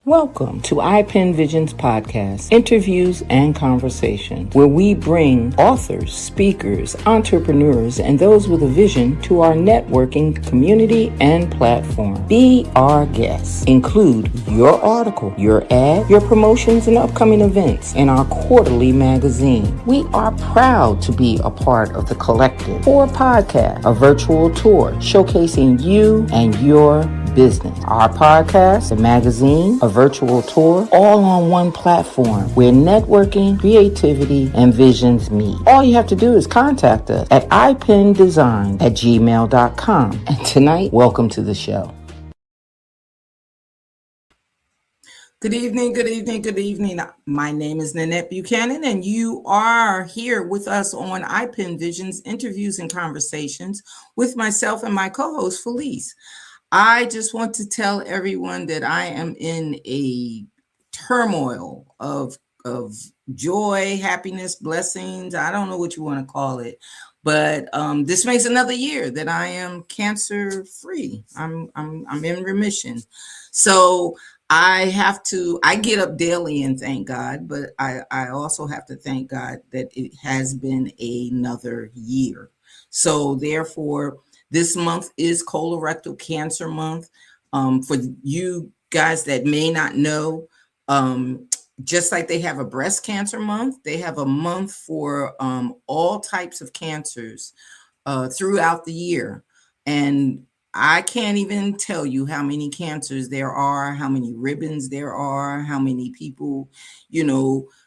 Welcome to iPen Visions Podcast, interviews and conversations, where we bring authors, speakers, entrepreneurs, and those with a vision to our networking community and platform. Be our guest. Include your article, your ad, your promotions, and upcoming events in our quarterly magazine. We are proud to be a part of the Collective for podcast, a virtual tour showcasing you and your business. Our podcast, the magazine, a virtual tour, all on one platform where networking, creativity, and visions meet. All you have to do is contact us at ipendesign@gmail.com. And tonight, welcome to the show. Good evening, good evening, good evening. My name is Nanette Buchanan, and you are here with us on iPen Visions, interviews and conversations with myself and my co-host, Felice. I just want to tell everyone that I am in a turmoil of joy, happiness, blessings. I don't know what you want to call it, but this makes another year that I am cancer free. I'm in remission. So I get up daily and thank God, but I also have to thank God that it has been another year. So therefore, this month is colorectal cancer month. For you guys that may not know, just like they have a breast cancer month, they have a month for all types of cancers throughout the year. And I can't even tell you how many cancers there are, how many ribbons there are, how many people,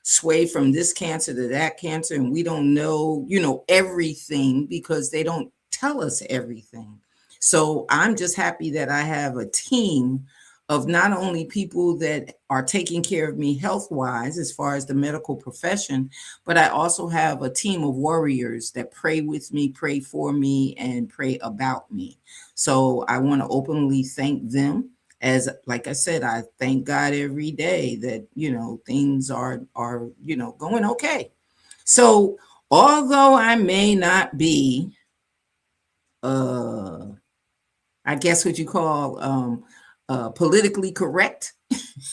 sway from this cancer to that cancer. And we don't know, everything because they don't tell us everything. So I'm just happy that I have a team of not only people that are taking care of me health-wise as far as the medical profession, but I also have a team of warriors that pray with me, pray for me, and pray about me. So I want to openly thank them. As like I said, I thank God every day that, things are going okay. So although I may not be I guess what you call politically correct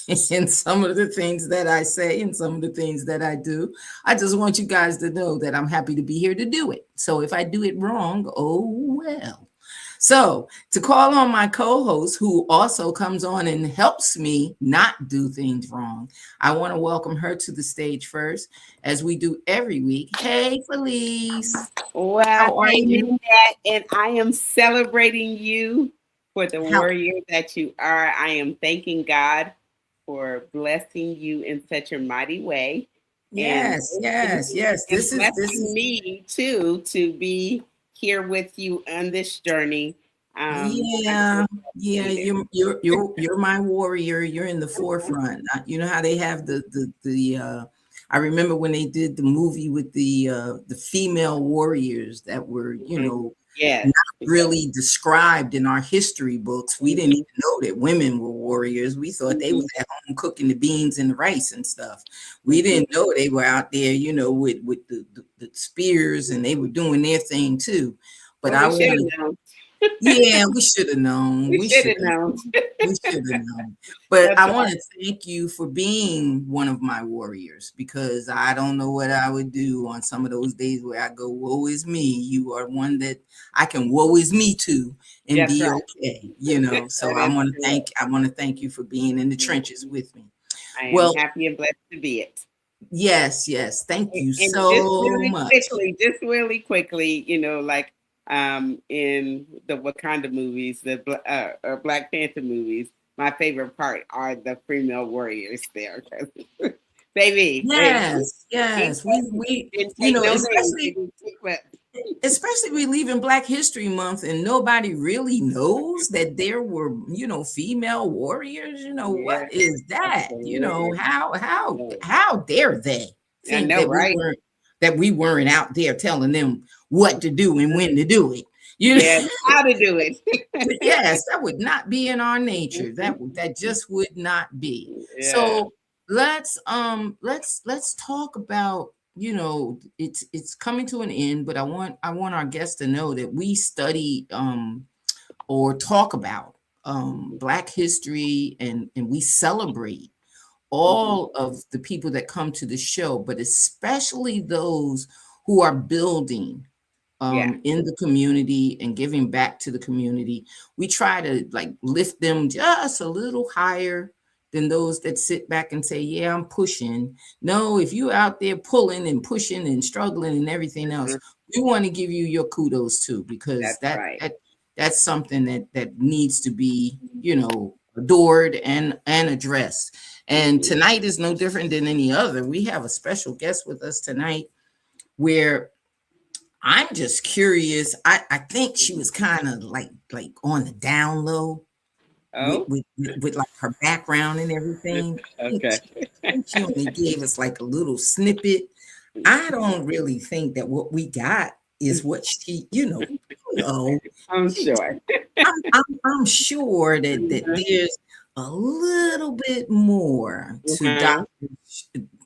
in some of the things that I say and some of the things that I do. I just want you guys to know that I'm happy to be here to do it. So if I do it wrong, oh well. So to call on my co-host, who also comes on and helps me not do things wrong, I want to welcome her to the stage first, as we do every week. Hey, Felice. Well, How are you? Nanette, and I am celebrating you for the warrior that you are. I am thanking God for blessing you in such a mighty way. Yes, yes, yes. And This blessing is me too to be here with you on this journey. yeah, yeah. You're my warrior. You're in the forefront. You know how they have the I remember when they did the movie with the female warriors that were, Yes. not really described in our history books. We didn't even know that women were warriors. We thought they was at home cooking the beans and the rice and stuff. We didn't know they were out there, with the spears, and they were doing their thing too. But Well, I we should want have to, known. yeah, we should have known. We should have known. We should have known. But That's I want right. to thank you for being one of my warriors, because I don't know what I would do on some of those days where I go, woe is me. You are one that I can woe is me to and That's be right. okay, So That is true. I want to thank you for being in the trenches with me. I am Well, happy and blessed to be it. yes, yes. Thank you And so much. just really quickly, like in the Wakanda movies, the or Black Panther movies, my favorite part are the female warriors there. Baby, Yes, they yes. We didn't take no names. They especially didn't take what. we leave in Black History Month and nobody really knows that there were, female warriors. Yeah, What is that? absolutely. Yeah. How dare they I think know, right? that we weren't out there telling them what to do and when to do it. You Yeah, how to do it. Yes, that would not be in our nature. That just would not be. Yeah. So let's talk about, it's coming to an end, but I want our guests to know that we study or talk about Black history, and we celebrate Mhm. all of the people that come to the show, but especially those who are building Yeah. in the community and giving back to the community. We try to like lift them just a little higher than those that sit back and say, "Yeah, I'm pushing." No, if you out there pulling and pushing and struggling and everything else, Mhm. we want to give you your kudos too, because That's right. that's something that needs to be, adored and addressed. And Mhm. tonight is no different than any other. We have a special guest with us tonight where I'm just curious. I think she was kind of like on the down low with, Oh, with with like her background and everything. okay. I think she only gave us like a little snippet. I don't really think that what we got is what she, I'm she sure. I'm sure that there's a little bit more Uh-huh.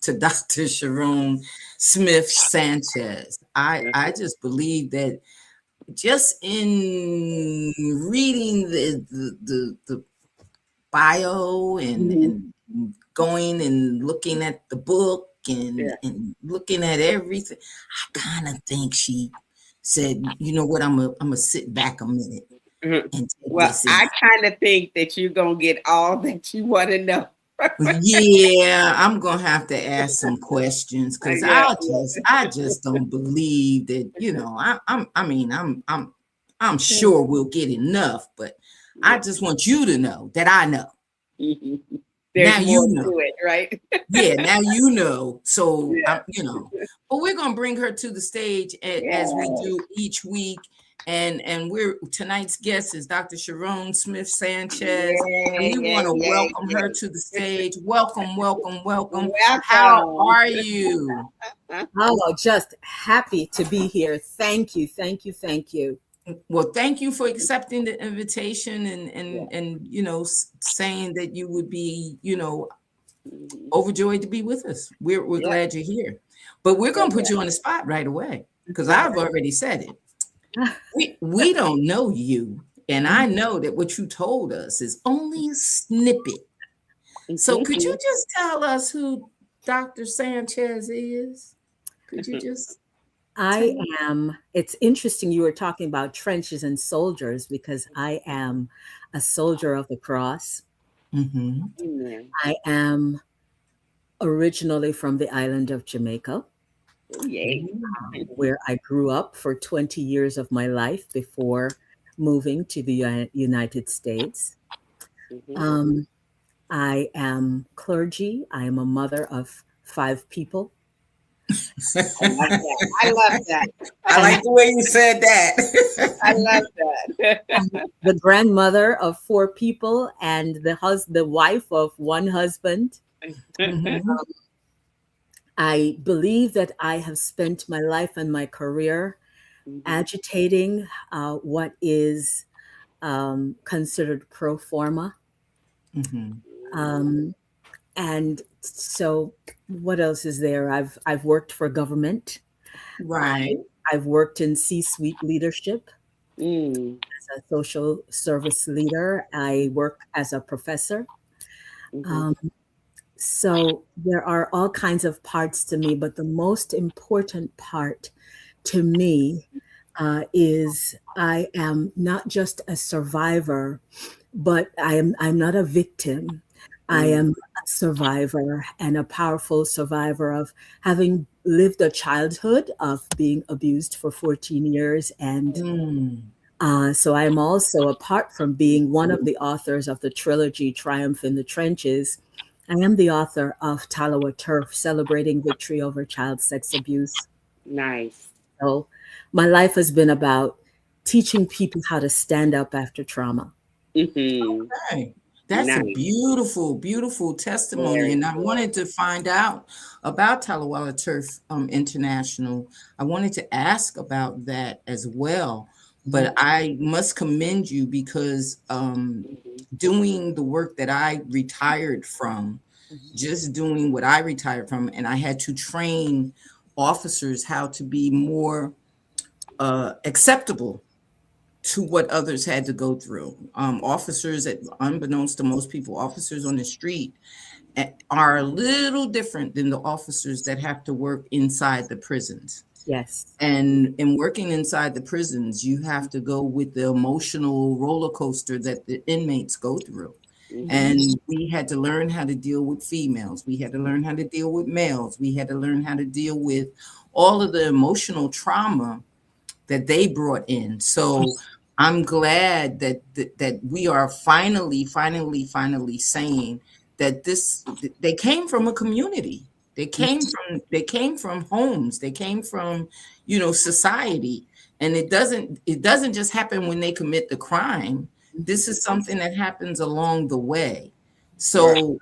to Dr. Sherone Smith-Sanchez. I just believe that just in reading the bio Mhm. and going and looking at the book and Yeah. looking at everything, I kind of think she said, "You know what? I'm gonna sit back a minute Mhm. and take Well, this in." I kind of think that you're gonna get all that you want to know. Yeah, I'm gonna have to ask some questions because Yeah. I just don't believe that, I'm sure we'll get enough, but I Yeah. just want you to know that I know. Mhm. There's Now more you to know. it, right? Yeah, now you know. So Yeah. but we're gonna bring her to the stage as we Yeah. do each week. And we're tonight's guest is Dr. Sherone Smith-Sanchez, and Yay, we want yay, to yay, welcome her yay. to the stage. Welcome, welcome, welcome. How Welcome. are you? Oh, just happy to be here. Thank you, thank you, thank you. Well, thank you for accepting the invitation and Yeah. saying that you would be, Mhm. overjoyed to be with us. We're Yeah. glad you're here. But we're So, gonna put yeah. you on the spot right away because Okay. I've already said it. We don't know you, and I know that what you told us is only a snippet. So could you Mhm. just tell us who Dr. Sanchez is? Could you just I tell us? am, it's interesting you were talking about trenches and soldiers because I am a soldier of the cross. Mm-hmm. Amen. I am originally from the island of Jamaica, Oh, yay. where I grew up for 20 years of my life before moving to the United States. Mhm. Um, I am clergy. I am a mother of 5 people. I love that. I love that. I And like the way you said I love that. that. I'm the grandmother of 4 people and the wife of one husband. Mhm. I believe that I have spent my life and my career Mhm. agitating what is considered pro forma. Mhm. Um, and so, what else is there? I've worked for government. Right. I've worked in C-suite leadership Mm. as a social service leader. I work as a professor. Mhm. Um, So there are all kinds of parts to me, but the most important part to me is I am not just a survivor, but I'm not a victim. I Mm. am a survivor and a powerful survivor of having lived a childhood of being abused for 14 years. And Mm. so I'm also, apart from being one of the authors of the trilogy Triumph in the Trenches, I am the author of Talawa Turf, Celebrating Victory Over Child Sex Abuse. Nice. So my life has been about teaching people how to stand up after trauma. Mhm. Okay. That's a Nice. beautiful, beautiful testimony. Very And I good. wanted to find out about Talawala Turf International. I wanted to ask about that as well. But I must commend you because Mhm. doing the work that I retired from, Mhm. just doing what I retired from, and I had to train officers how to be more acceptable to what others had to go through. Officers, unbeknownst to most people, officers on the street are a little different than the officers that have to work inside the prisons. Yes. And in working inside the prisons, you have to go with the emotional roller coaster that the inmates go through. And we had to learn how to deal with females. We had to learn how to deal with males. We had to learn how to deal with all of the emotional trauma that they brought in. So I'm glad that we are finally saying that they came from a community. They came from homes. They came from, society. And it doesn't just happen when they commit the crime. This is something that happens along the way. So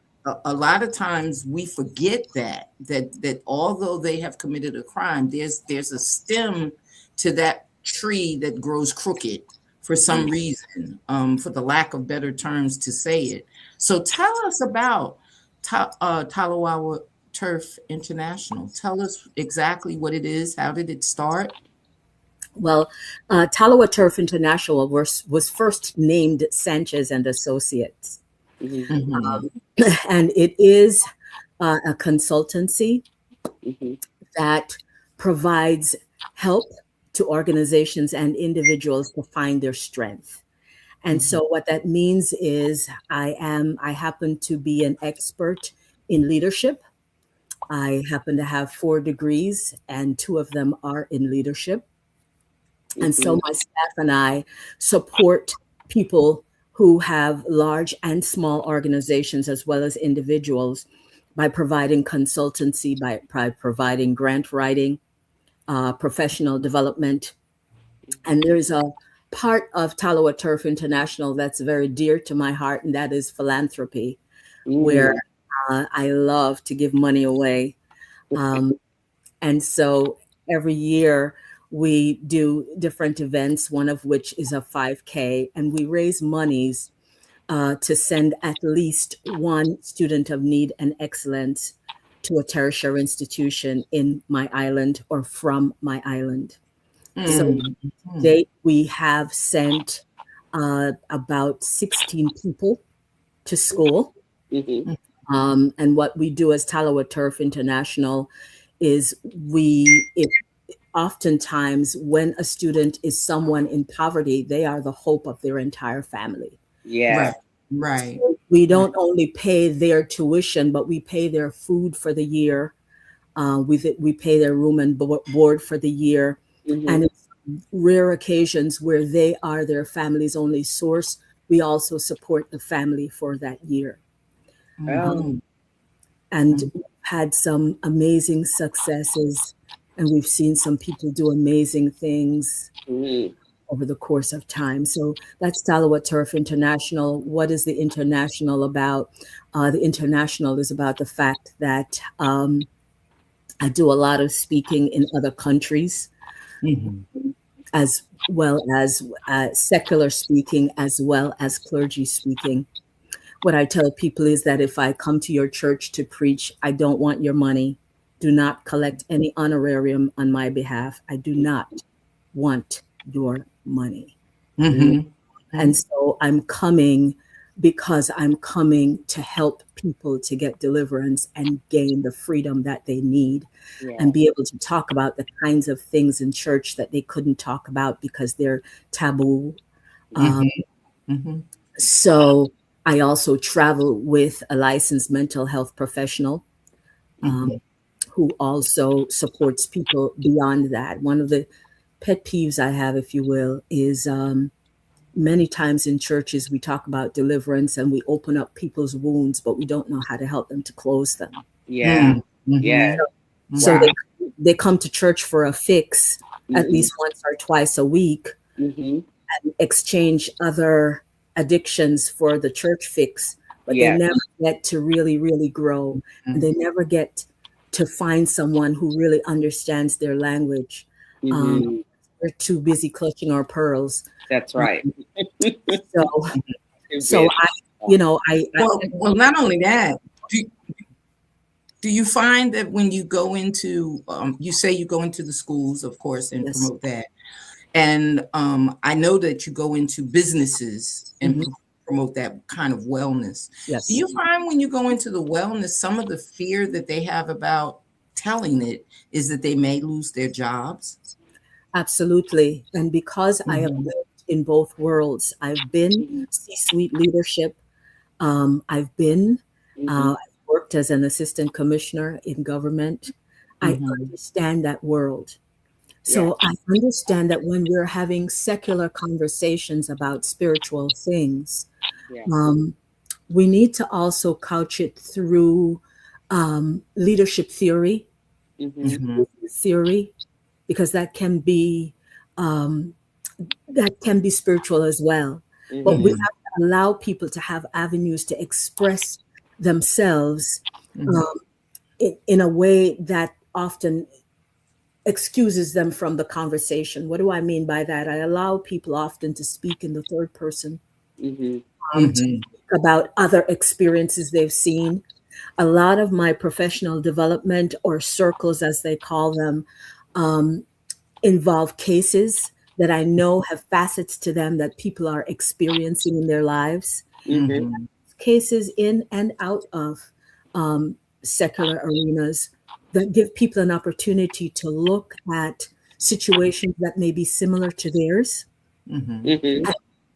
a lot of times we forget that although they have committed a crime, there's a stem to that tree that grows crooked for some reason, for the lack of better terms to say it. So tell us about Talawa Turf International. Tell us exactly what it is. How did it start? Well, Talawa Turf International was first named Sanchez and Associates. Mm-hmm. And it is a consultancy that provides help to organizations and individuals to find their strength. And so what that means is I happen to be an expert in leadership. I happen to have 4 degrees, and 2 of them are in leadership. And so my staff and I support people who have large and small organizations as well as individuals by providing consultancy, by providing grant writing, professional development. And there's a part of Talawa Turf International that's very dear to my heart, and that is philanthropy, where I love to give money away. And so every year we do different events, one of which is a 5K, and we raise monies to send at least one student of need and excellence to a tertiary institution in my island or from my island. So to date, we have sent about 16 people to school. And what we do as Talawa Turf International is oftentimes when a student is someone in poverty, they are the hope of their entire family. Yeah. Right. So we don't only pay their tuition, but we pay their food for the year. We pay their room and board for the year. And it's rare occasions where they are their family's only source, we also support the family for that year. And had some amazing successes, and we've seen some people do amazing things over the course of time. So that's Talawa Turf International. What is the international about? The international is about the fact that I do a lot of speaking in other countries, as well as secular speaking, as well as clergy speaking. What I tell people is that if I come to your church to preach, I don't want your money. Do not collect any honorarium on my behalf. I do not want your money. And so I'm coming because I'm coming to help people to get deliverance and gain the freedom that they need and be able to talk about the kinds of things in church that they couldn't talk about because they're taboo. So I also travel with a licensed mental health professional who also supports people beyond that. One of the pet peeves I have, if you will, is many times in churches, we talk about deliverance and we open up people's wounds, but we don't know how to help them to close them. So they come to church for a fix at least once or twice a week and exchange other addictions for the church fix, but they never get to really, really grow. And they never get to find someone who really understands their language. We're too busy clutching our pearls. That's right. So well, not only that, do you find that when you go into, you say you go into the schools, of course, and promote that, And I know that you go into businesses and Mhm. promote that kind of wellness. Yes. Do you find when you go into the wellness, some of the fear that they have about telling it is that they may lose their jobs? Absolutely. And because I have Mhm. lived in both worlds, I've been C-suite leadership. I've been, I've worked as an assistant commissioner in government. I Mhm. understand that world. Yeah. So I understand that when we're having secular conversations about spiritual things, Yeah. um, we need to also couch it through leadership theory, Mm-hmm. Mhm. theory, because um, that can be spiritual as well. But we Mm-hmm. Mhm. have to allow people to have avenues to express themselves Mhm. um, in a way that often excuses them from the conversation. What do I mean by that? I allow people often to speak in the third person, Mm-hmm. to Mhm. speak about other experiences they've seen. A lot of my professional development or circles, as they call them, um, involve cases that I know have facets to them that people are experiencing in their lives, Mm-hmm. Mhm. cases in and out of secular arenas that give people an opportunity to look at situations that may be similar to theirs Mhm. Mm-hmm.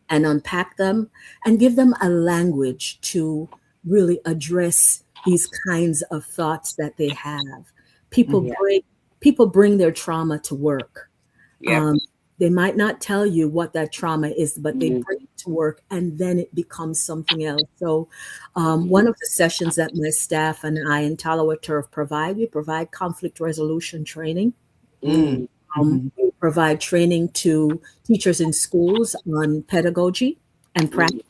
and unpack them and give them a language to really address these kinds of thoughts that they have. People Yeah. bring people bring their trauma to work. Yep. Um, they might not tell you what that trauma is, but they Mm-hmm. bring it to work and then it becomes something else. So, one of the sessions that my staff and I in Talawa Turf provide, we provide conflict resolution training. Mm. Mhm. We provide training to teachers in schools on pedagogy and Mm-hmm. practice.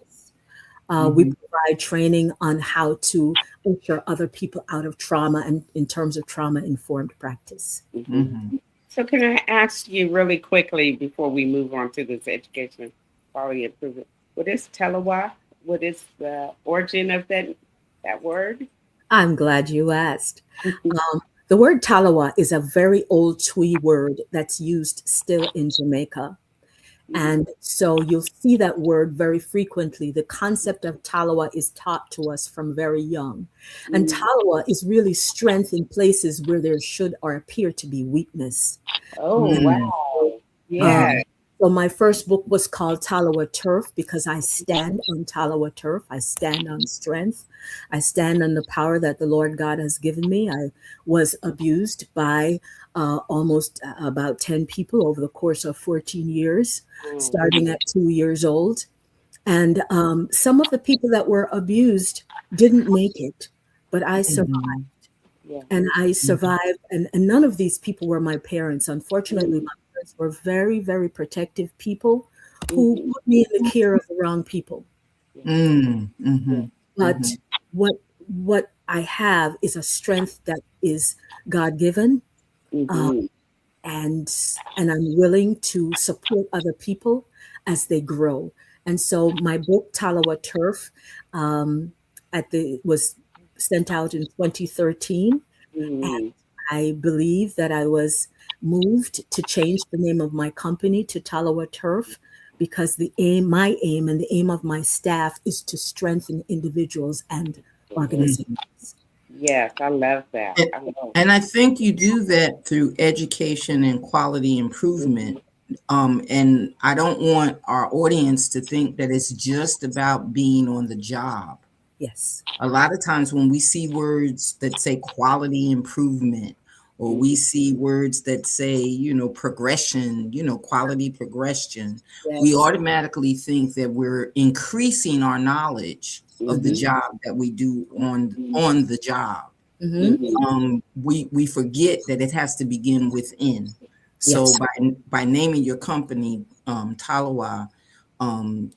We Mhm. provide training on how to usher other people out of trauma and in terms of trauma informed practice. Mm-hmm. Mhm. So can I ask you really quickly before we move on to this education quality improvement? What is Telewa? What is the origin of that word? I'm glad you asked. The word talawa is a very old Twi word that's used still in Jamaica. And so you'll see that word very frequently. The concept of talawa is taught to us from very young. And Mm. talawa is really strength in places where there should or appear to be weakness. Oh Mm. wow! Um, Yeah. so my first book was called Talawa Turf because I stand on Talawa Turf. I stand on strength. I stand on the power that the Lord God has given me. I was abused by almost about 10 people over the course of 14 years, Mm. starting at 2 years old. And some of the people that were abused didn't make it, but I survived. Mhm. Yeah. And I Mhm. survived, and none of these people were my parents. Unfortunately, Mm. my parents were very, very protective people who Mm-hmm. put me in the care of the wrong people. Yeah. Mm. Yeah. Mhm. But Mhm. what I have is a strength that is God given, uh, Mm-hmm. and I'm willing to support other people as they grow. And so my book Talawa Turf um, was sent out in 2013. Mm-hmm. I believe that I was moved to change the name of my company to Talawa Turf because my aim and the aim of my staff is to strengthen individuals and organizations. Mhm. Yes, I love that. And I love. and I think you do that through education and quality Mm-hmm. improvement. And I don't want our audience to think that it's just about being on the job. Yes. A lot of times when we see words that say quality improvement, or we see words that say, progression, quality progression, we Yes. automatically think that we're increasing our knowledge of the Mm-hmm. job that we do on the job. Hmm. Mm-hmm. We forget that it has to begin within. So Yes. by naming your company Talawa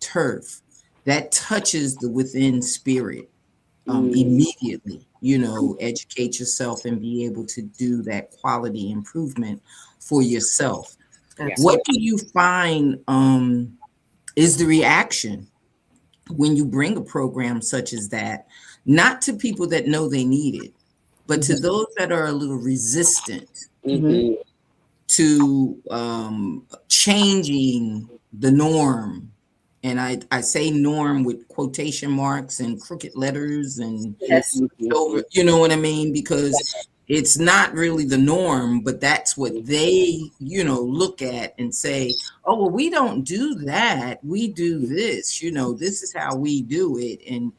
Turf, that touches the within spirit Mm. immediately. Educate yourself and be able to do that quality improvement for yourself. Yeah. What Absolutely. do you find is the reaction when you bring a program such as that, not to people that know they need it, but to Hmm. those that are a little resistant Hmm. Mm-hmm. to changing the norm. And I say norm with quotation marks and crooked letters and Yes. over, you know what I mean? Because it's not really the norm, but that's what they, look at and say, oh, well, we don't do that. We do this, this is how we do it. And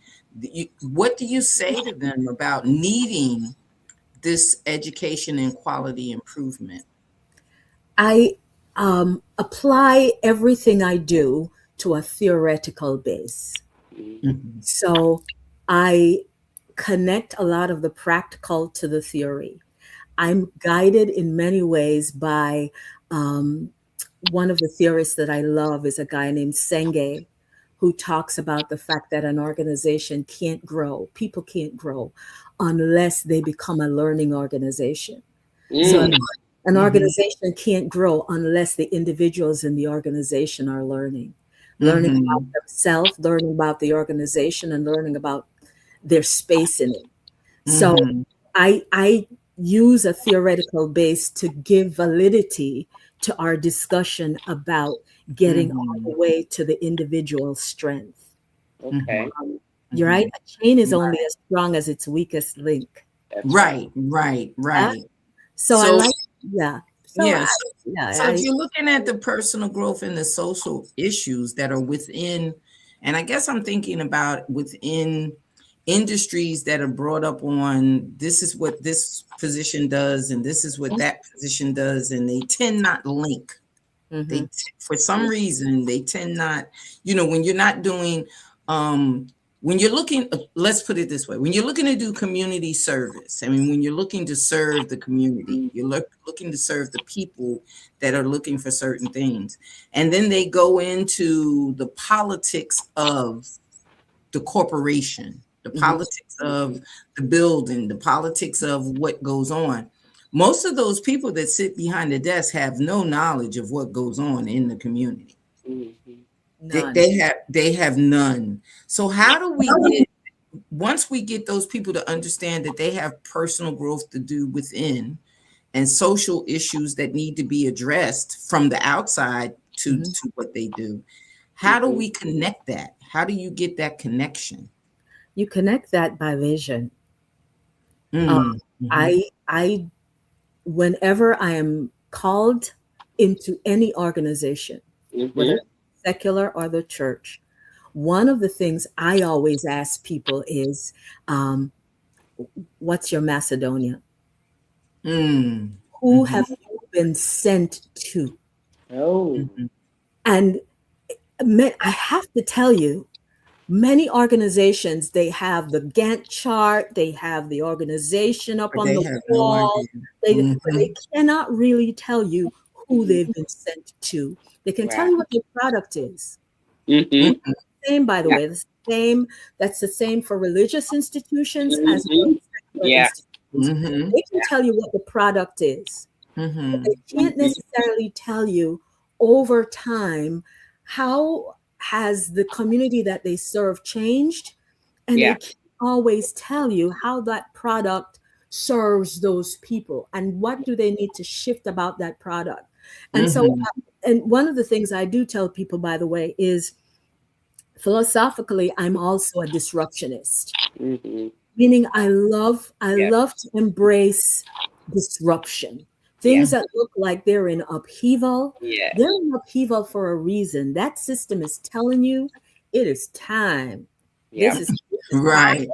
what do you say to them about needing this education and quality improvement? I apply everything I do to a theoretical base. Mhm. So I connect a lot of the practical to the theory. I'm guided in many ways by um, one of the theorists that I love is a guy named Senge, who talks about the fact that an organization can't grow, people can't grow unless they become a learning organization. So Mm. an Mhm. organization can't grow unless the individuals in the organization are learning about Mhm. themselves, learning about the organization, and learning about their space in it. So Mhm. I use a theoretical base to give validity to our discussion about getting all Mhm. the way to the individual strength. Okay. Mhm. Um, you're right. Mhm. A chain is only as strong as its weakest link. That's right. Right, right, Yeah. right. So I So, like, yeah. So I, yes. So yeah, if I, you're looking at the personal growth and the social issues that are within, and I guess I'm thinking about within industries that are brought up on this is what this position does and this is what that position does, and they tend not link. mhm, For some reason, they tend not, when you're not doing, um, when you're looking, let's put it this way, when you're looking to do community service, I mean, when you're looking to serve the community, you're looking to serve the people that are looking for certain things. And then they go into the politics of the corporation, the mhm. politics of the building, the politics of what goes on. Most of those people that sit behind the desk have no knowledge of what goes on in the community. Mm-hmm. They, None. they have none. So how do we get, once we get those people to understand that they have personal growth to do within and social issues that need to be addressed from the outside Mhm. to what they do, how do Mm-hmm. we connect that? How do you get that connection? You connect that by vision. Uh, Mm, mhm, I, whenever I am called into any organization, whether Mm-hmm. secular or the church, one of the things I always ask people is, um, what's your Macedonia? mm, Who mhm, have you been sent to? Oh. mhm. And I have to tell you, many organizations, they have the Gantt chart, they have the organization up But on they the have no wall. idea. But they Mhm, cannot really tell you who Mm-hmm. they've been sent to. They can tell Right. you what their product is. Mm-hmm. mhm, Same, by the Yeah. way, the same. That's the same for religious institutions as well Mm-hmm. as secular Yeah. institutions. mhm, They can tell you what the product is, but they mhm, can't Mm-hmm. necessarily tell you over time how has the community that they serve changed, and they Yeah. can't always tell you how that product serves those people and what do they need to shift about that product. And so mhm, and one of the things I do tell people, by the way, is philosophically I'm also a disruptionist, Mm-hmm. meaning I Yeah. love to embrace disruption. Yeah. Things that look like they're in upheaval, Yeah. they're in upheaval for a reason. That system is telling you it is time. Yeah. This is right, time.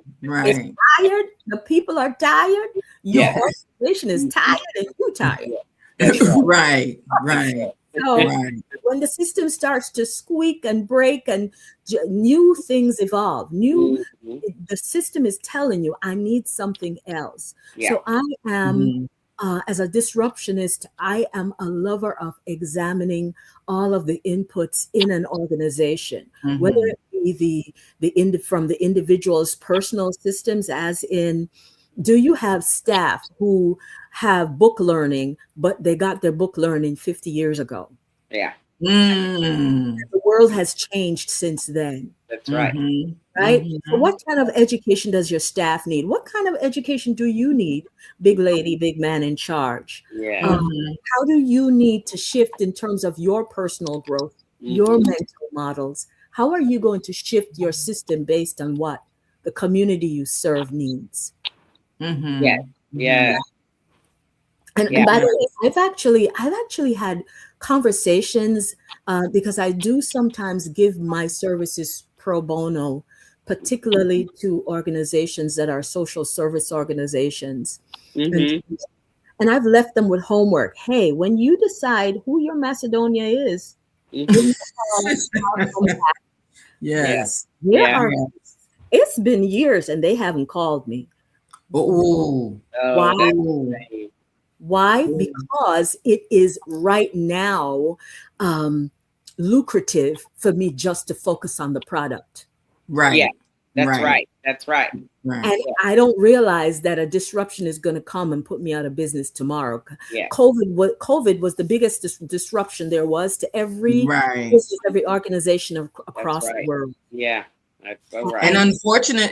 It's right, tired. The people are tired. Your Yeah. organization is tired, and you tired. That's right. right, right, So right, when the system starts to squeak and break and new things evolve, Mm-hmm. the system is telling you, I need something else. Yeah. So I am, mhm, as a disruptionist, I am a lover of examining all of the inputs in an organization, whether mhm, it be from the individual's personal systems, as in, do you have staff who have book learning, but they got their book learning 50 years ago? Yeah. Mm. The world has changed since then. That's right. Mhm. Right? So Mhm. what kind of education does your staff need? What kind of education do you need, big lady, big man in charge? Yeah. Mhm. How do you need to shift in terms of your personal growth, your Mhm. mental models? How are you going to shift your system based on what the community you serve needs? Yeah. Mhm. Yeah. Mhm. And Yeah. by the way, I've actually had conversations because I do sometimes give my services pro bono, particularly to organizations that are social service organizations. And, Mhm. and I've left them with homework. Hey, when you decide who your Macedonia is, give Mhm. me a call. I'll come back. Yeah. Yes. There Yeah. are, Yes. it's been years and they haven't called me. Oh. Why? Oh, that's Oh. insane. Why? Oh. Because it is right now um, lucrative for me just to focus on the product. Yeah. Right. That's Right. right. That's right. Right. And Yeah. I don't realize that a disruption is going to come and put me out of business tomorrow. Yeah. COVID was the biggest disruption there was to every Right. business, every organization That's across the right. world. Yeah. That's so And right.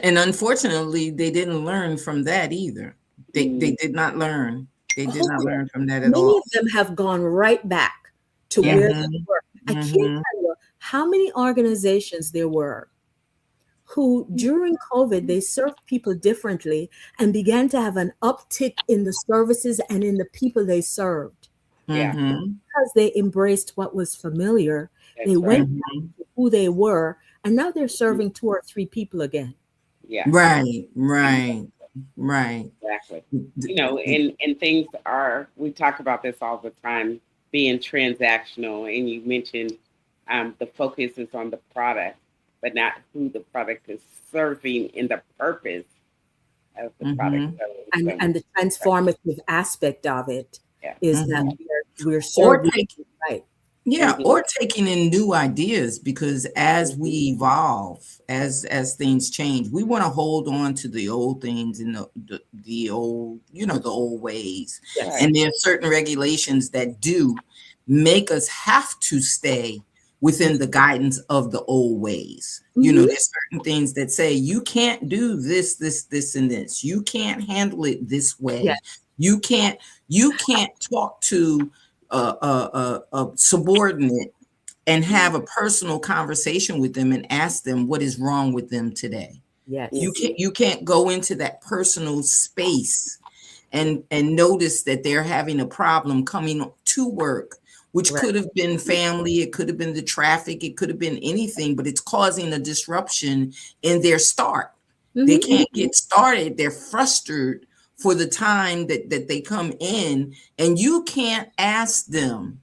And unfortunately, they didn't learn from that either. They Mm. did not learn. They did oh, not learn from that at many all. of them have gone right back to Yeah. where they Mhm. were. I can't Mhm. tell you how many organizations there were who during COVID, they served people differently and began to have an uptick in the services and in the people they served Yeah. Mhm. because they embraced what was familiar. They That's went right. back Mhm. to who they were, and now they're serving two or three people again. Yeah. Right. Right. Right. Exactly. D- And things are, we talk about this all the time, being transactional. And you mentioned the focus is on the product, but not who the product is serving in the purpose of the product. Mhm. So, And the transformative aspect of it yeah. is that Mhm. we're Or serving take right. Yeah, Hmm. or taking in new ideas because as we Hmm. evolve, as things change, we want to hold on to the old things and the old, the old ways. Yes. Right. And there are certain regulations that do make us have to stay within the guidance of the old ways. Mhm. There's certain things that say you can't do this, this, and this. You can't handle it this Yes. way. You can't talk to a subordinate and have a personal conversation with them and ask them what is wrong with them today. You Yes. Hmm. can't you can't go into that personal space and notice that they're having a problem coming to work, which Right. could have been family, it could have been the traffic, it could have been anything, but it's causing a disruption in their start. They Mhm. can't get started. They're frustrated for the time that they come in, and you can't ask them,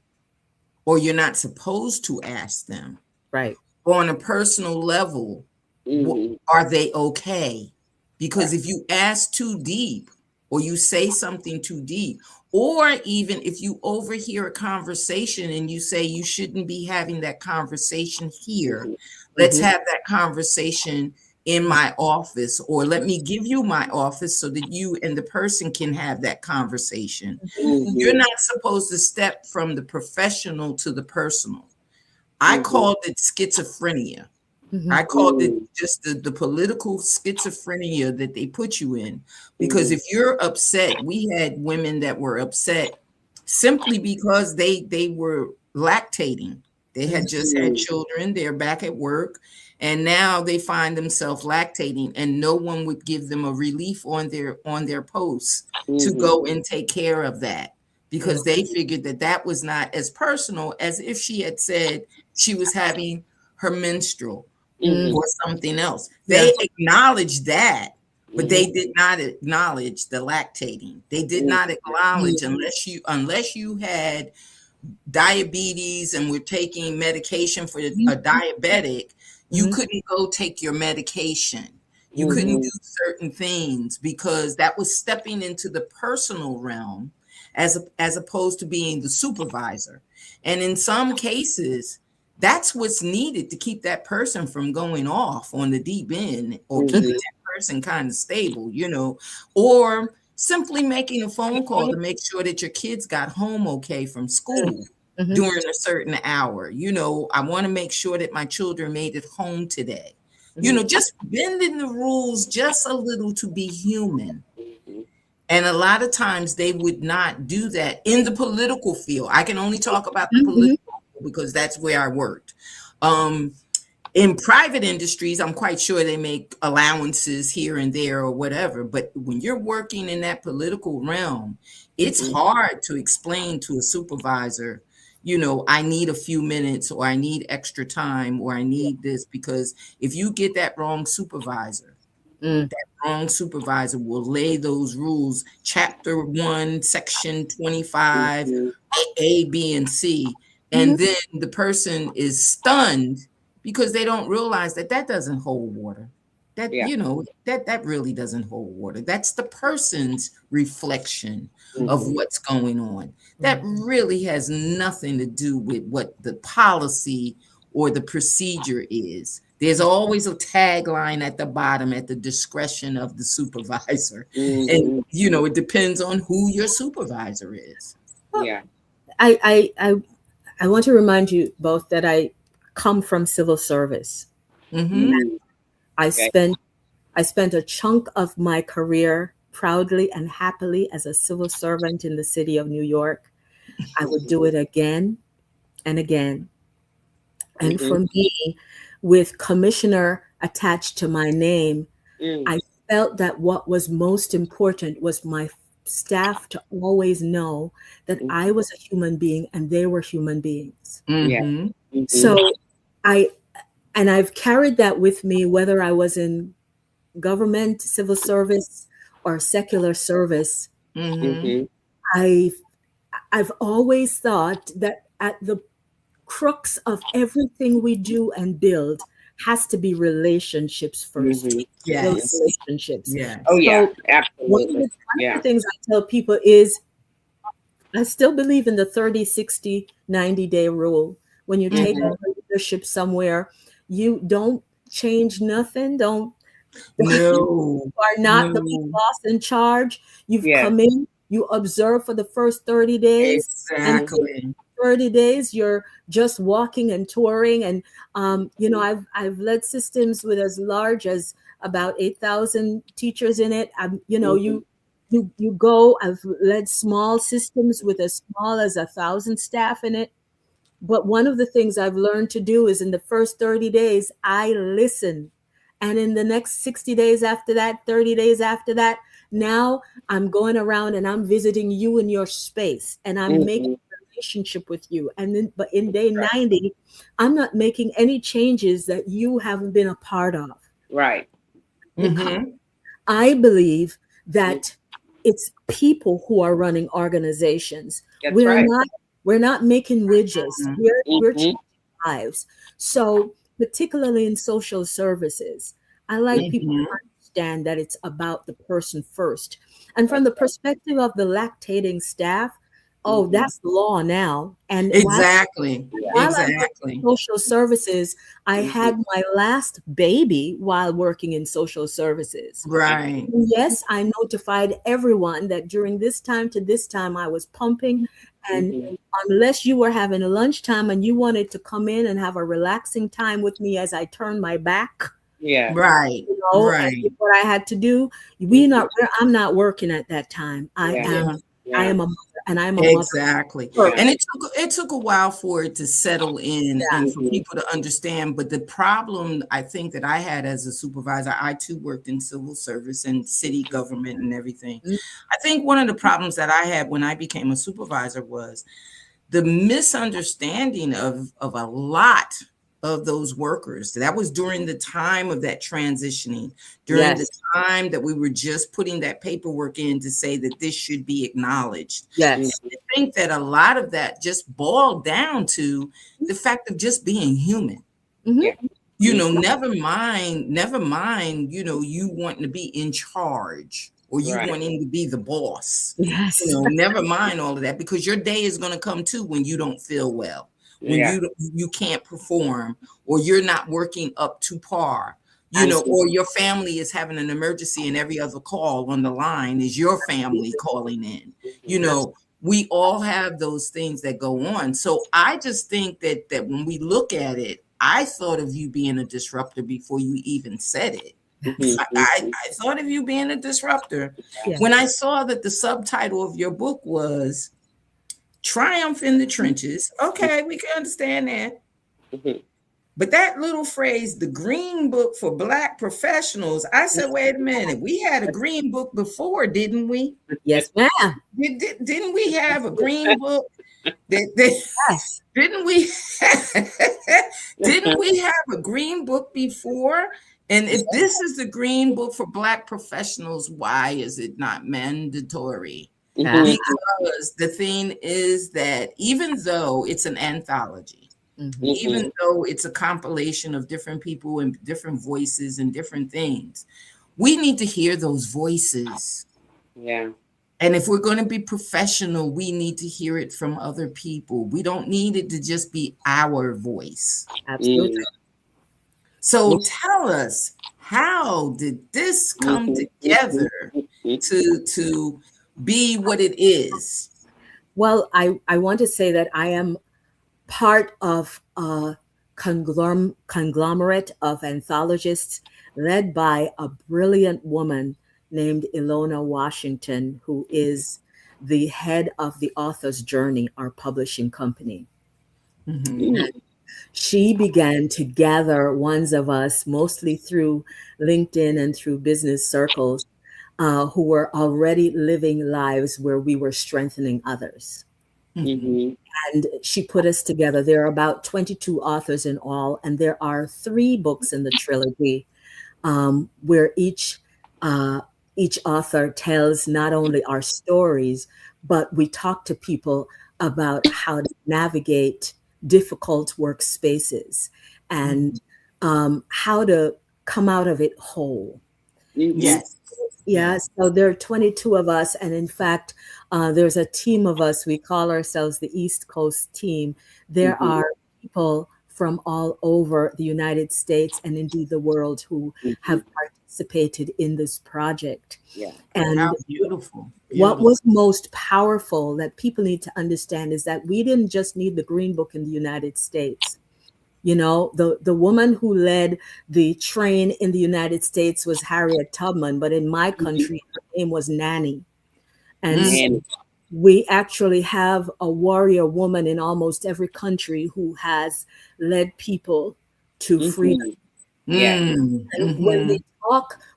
or you're not supposed to ask them Right. on a personal level, Hmm. are they okay? Right. Because if you ask too deep, or you say something too deep, or even if you overhear a conversation and you say you shouldn't be having that conversation here, Hmm. let's Mhm. have that conversation in my office, or let me give you my office so that you and the person can have that conversation. Mhm. You're Hmm. not supposed to step from the professional to the personal. I Hmm. called it schizophrenia. Mhm. I called it just the political schizophrenia that they put you in. Because Hmm. if you're upset, we had women that were upset simply because they were lactating. They had just had Hmm. children, they're back at work, and now they find themselves lactating, and no one would give them a relief on their posts to Hmm. go and take care of that Mhm. because they figured that that was not as personal as if she had said she was having her menstrual Mm. Hmm. or something else. Yeah. They acknowledged that, but Hmm. they did not acknowledge the lactating. They did not acknowledge Mm. unless you had diabetes and were taking medication for Mhm. a diabetic, you Mhm. couldn't go take your medication. You Mhm. couldn't Hmm. do certain things because that was stepping into the personal realm as opposed to being the supervisor. And in some cases, that's what's needed to keep that person from going off on the deep end or keeping Hmm. that person kind of stable, or simply making a phone call to make sure that your kids got home okay from school. during a certain hour. I want to make sure that my children made it home today. Just bending the rules just a little to be human. And a lot of times they would not do that in the political field. I can only talk about the political because that's where I worked. In private industries, I'm quite sure they make allowances here and there or whatever. But when you're working in that political realm, it's hard to explain to a supervisor, I need a few minutes, or I need extra time, or I need this, because if you get that wrong supervisor, that wrong supervisor will lay those rules, chapter 1, section 25, A, B, and C. And then the person is stunned because they don't realize that doesn't hold water. That, that really doesn't hold water. That's the person's reflection of what's going on. That really has nothing to do with what the policy or the procedure is. There's always a tagline at the bottom, at the discretion of the supervisor. And, it depends on who your supervisor is. Yeah. I want to remind you both that I come from civil service. I spent a chunk of my career proudly and happily as a civil servant in the city of New York. I would do it again and again. And for me, with commissioner attached to my name, I felt that what was most important was my staff to always know that I was a human being and they were human beings. So I've carried that with me, whether I was in government, civil service, or secular service. I've always thought that at the crux of everything we do and build has to be relationships first. Yes. Relationships. Yeah. Oh, yeah, So absolutely. one of the things I tell people is I still believe in the 30, 60, 90-day rule. When you take on leadership somewhere, you don't change nothing. You are not the big boss in charge. You've come in, you observe for the first 30 days. Exactly. And 30 days, you're just walking and touring. And, I've led systems with as large as about 8,000 teachers in it. You go, I've led small systems with as small as 1,000 staff in it. But one of the things I've learned to do is in the first 30 days, I listen. And in the next 60 days after that, 30 days after that, now I'm going around and I'm visiting you in your space and I'm making a relationship with you. But in day 90, I'm not making any changes that you haven't been a part of. Right. I believe that it's people who are running organizations. We're not making widgets. We're changing lives. So particularly in social services, I like people to understand that it's about the person first. And from the perspective of the lactating staff, that's law now. And exactly. While I worked in social services, I had my last baby while working in social services. Right. And yes, I notified everyone that during this time to this time I was pumping. And unless you were having a lunchtime and you wanted to come in and have a relaxing time with me as I turned my back. Right. What I had to do, I'm not working at that time. I am a mother, and I'm a mother. Exactly. And it took a while for it to settle in and for people to understand. But the problem I think that I had as a supervisor, I too worked in civil service and city government and everything. I think one of the problems that I had when I became a supervisor was the misunderstanding of a lot of those workers. That was during the time of that transitioning, during the time that we were just putting that paperwork in to say that this should be acknowledged. Yes. I think that a lot of that just boiled down to the fact of just being human. Never mind, you wanting to be in charge or you wanting to be the boss. Yes. Never mind all of that, because your day is going to come too when you don't feel well. When you can't perform, or you're not working up to par, or your family is having an emergency and every other call on the line is your family calling in. we all have those things that go on. So I just think that when we look at it, I thought of you being a disruptor before you even said it. Mhm, I thought of you being a disruptor Yeah. when I saw that the subtitle of your book was Triumph in the Trenches. Okay, we can understand that. mhm. But that little phrase, the green book for Black professionals, I said, wait a minute, we had a green book before, didn't we? Yes, ma'am. Didn't we have a green book? That Yes. didn't we didn't we have a green book before? And if this is the green book for Black professionals, why is it not mandatory? Yeah. Mhm, Because the thing is that even though it's an anthology, Mhm. even though it's a compilation of different people and different voices and different things, we need to hear those voices. Yeah. And if we're going to be professional, we need to hear it from other people. We don't need it to just be our voice. Absolutely. So tell us, how did this come together to be what it is? Well, I want to say that I am part of a conglomerate of anthologists led by a brilliant woman named Ilona Washington, who is the head of the Author's Journey, our publishing company. Mhm. She began to gather ones of us, mostly through LinkedIn and through business circles, who were already living lives where we were strengthening others. Mhm, And she put us together. There are about 22 authors in all, and there are 3 books in the trilogy, where each author tells not only our stories, but we talk to people about how to navigate difficult workspaces and how to come out of it whole. mhm. Yes. Yeah, so there are 22 of us, and in fact, there's a team of us. We call ourselves the East Coast team. There Mhm, are people from all over the United States and indeed the world who have mhm. participated in this project. Yeah. And How beautiful. what Beautiful. was most powerful that people need to understand is that we didn't just need the Green Book in the United States. You know, the woman who led the train in the United States was Harriet Tubman, but in my country, her name was Nanny. And so And we actually have a warrior woman in almost every country who has led people to freedom. mhm. Yeah. And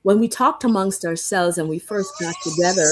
when we talked amongst ourselves and we first got together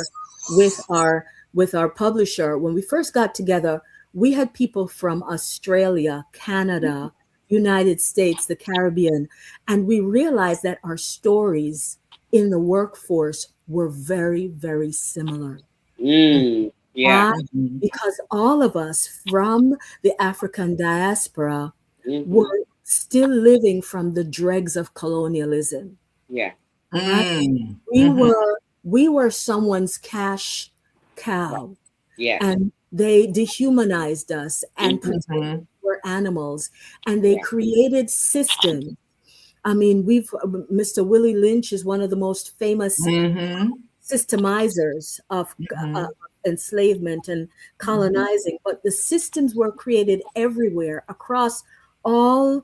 with our publisher, when we first got together, we had people from Australia, Canada, United States, the Caribbean, and we realized that our stories in the workforce were very, very similar. Yeah. Why? Mhm. Because all of us from the African diaspora Mhm. were still living from the dregs of colonialism, Yeah. right? Mm. We Mhm. were we were someone's cash cow, Yeah. and they dehumanized us and Mhm. pretended Mhm. we were animals, and they Yeah. created systems. I mean, Mr. Willie Lynch is one of the most famous Mhm. systemizers of Mhm. enslavement and Mhm. colonizing, but the systems were created everywhere across all